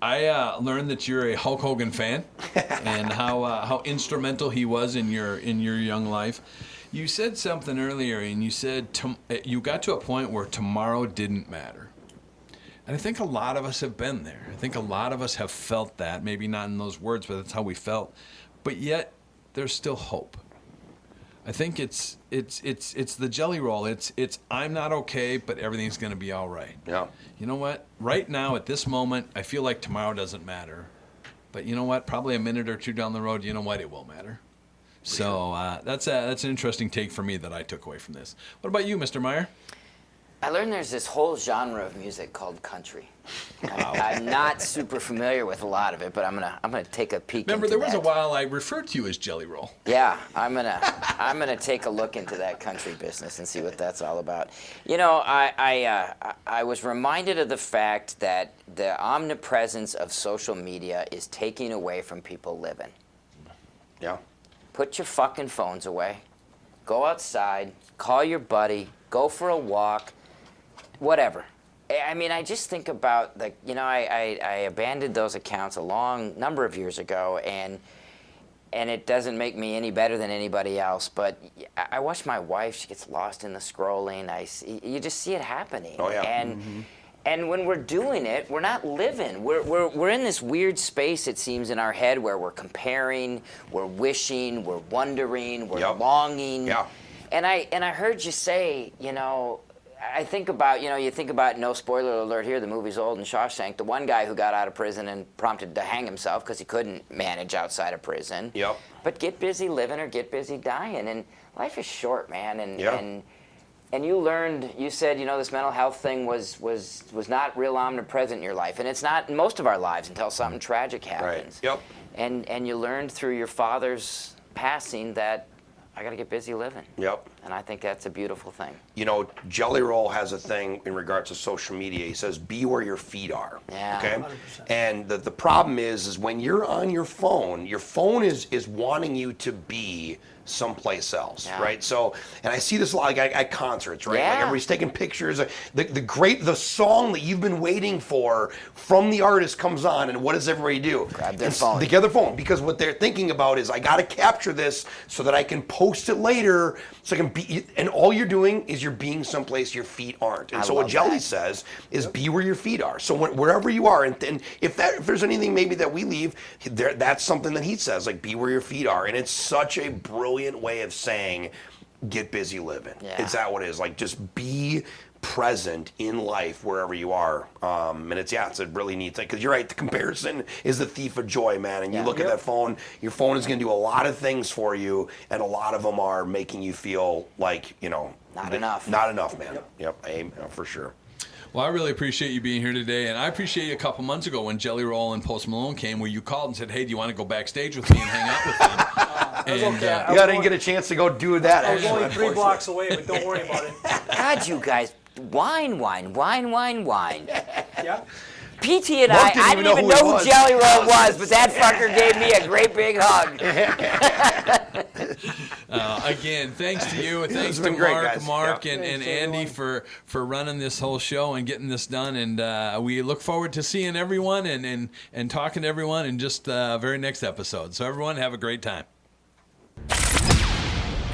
I learned that you're a Hulk Hogan fan and how instrumental he was in your young life. You said something earlier, and you said you got to a point where tomorrow didn't matter. And I think a lot of us have been there. I think a lot of us have felt that, maybe not in those words, but that's how we felt. But yet, there's still hope. I think it's the jelly roll. It's I'm not okay, but everything's going to be all right. Yeah. You know what? Right now, at this moment, I feel like tomorrow doesn't matter. But you know what? Probably a minute or two down the road, you know what? It will matter. So that's an interesting take for me that I took away from this. What about you, Mr. Meyer? I learned there's this whole genre of music called country. I'm not super familiar with a lot of it, but I'm gonna take a peek. Remember, into there was that. a while I referred to you as Jelly Roll. Yeah, I'm gonna take a look into that country business and see what that's all about. You know, I was reminded of the fact that the omnipresence of social media is taking away from people living. Yeah. Put your fucking phones away. Go outside. Call your buddy. Go for a walk. Whatever. I mean, I just think about I abandoned those accounts a long number of years ago, and it doesn't make me any better than anybody else. But I watch my wife; she gets lost in the scrolling. You just see it happening. Oh yeah. And when we're doing it, we're not living. We're in this weird space, it seems, in our head where we're comparing, we're wishing, we're wondering, we're longing. Yeah. And I heard you say, you know. I think about, you think about, no spoiler alert here, the movie's old, in Shawshank, the one guy who got out of prison and prompted to hang himself because he couldn't manage outside of prison. Yep. But get busy living or get busy dying. And life is short, man. And you learned, you said, this mental health thing was not real omnipresent in your life. And it's not in most of our lives until something tragic happens. Right. Yep. And you learned through your father's passing that I got to get busy living. Yep. And I think that's a beautiful thing. You know, Jelly Roll has a thing in regards to social media. He says, be where your feet are. Yeah. Okay? 100%. And the problem is when you're on your phone is wanting you to be someplace else, right? So, and I see this a lot, like at concerts, right? Yeah. Like everybody's taking pictures. The song that you've been waiting for from the artist comes on, and what does everybody do? Grab their phone. They get their phone, because what they're thinking about is, I got to capture this so that I can post it later, so I can be, and all you're doing is you're being someplace your feet aren't. And so what Jelly says is, be where your feet are. So wherever you are, and if there's anything maybe that we leave, that's something that he says, like, be where your feet are. And it's such a brilliant way of saying, get busy living. Yeah. Is that what it is? Like, just be present in life wherever you are. And it's a really neat thing, because you're right, the comparison is the thief of joy, man. And you look at that phone, your phone is going to do a lot of things for you, and a lot of them are making you feel like, not enough. Not enough, man. Yep, for sure. Well, I really appreciate you being here today, and I appreciate you a couple months ago when Jelly Roll and Post Malone came, where you called and said, hey, do you want to go backstage with me and hang out with them? Okay. I didn't get a chance to go do that. I was only 3 blocks away, but don't worry about it. God, you guys, wine. Yeah. PT and Mark I didn't even know who Jelly Roll was, but that fucker gave me a great big hug. Again, thanks to you, and thanks to been great, Mark, guys. and Thanks, Andy everyone. for running this whole show and getting this done. And we look forward to seeing everyone and talking to everyone in just very next episode. So everyone, have a great time.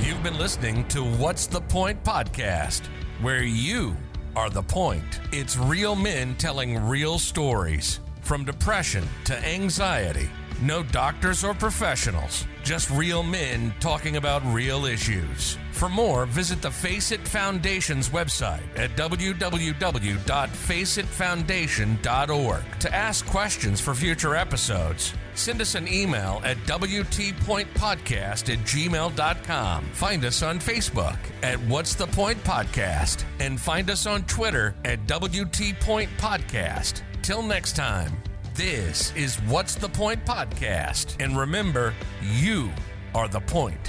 You've been listening to What's the Point podcast, where you are the point. It's real men telling real stories, from depression to anxiety. No doctors or professionals, just real men talking about real issues. For more, visit the Face It Foundation's website at www.faceitfoundation.org to ask questions for future episodes. Send us an email at wtpointpodcast@gmail.com. Find us on Facebook at What's the Point Podcast, and find us on Twitter at WT Point Podcast. Until next time, this is What's the Point podcast. And remember, you are the point.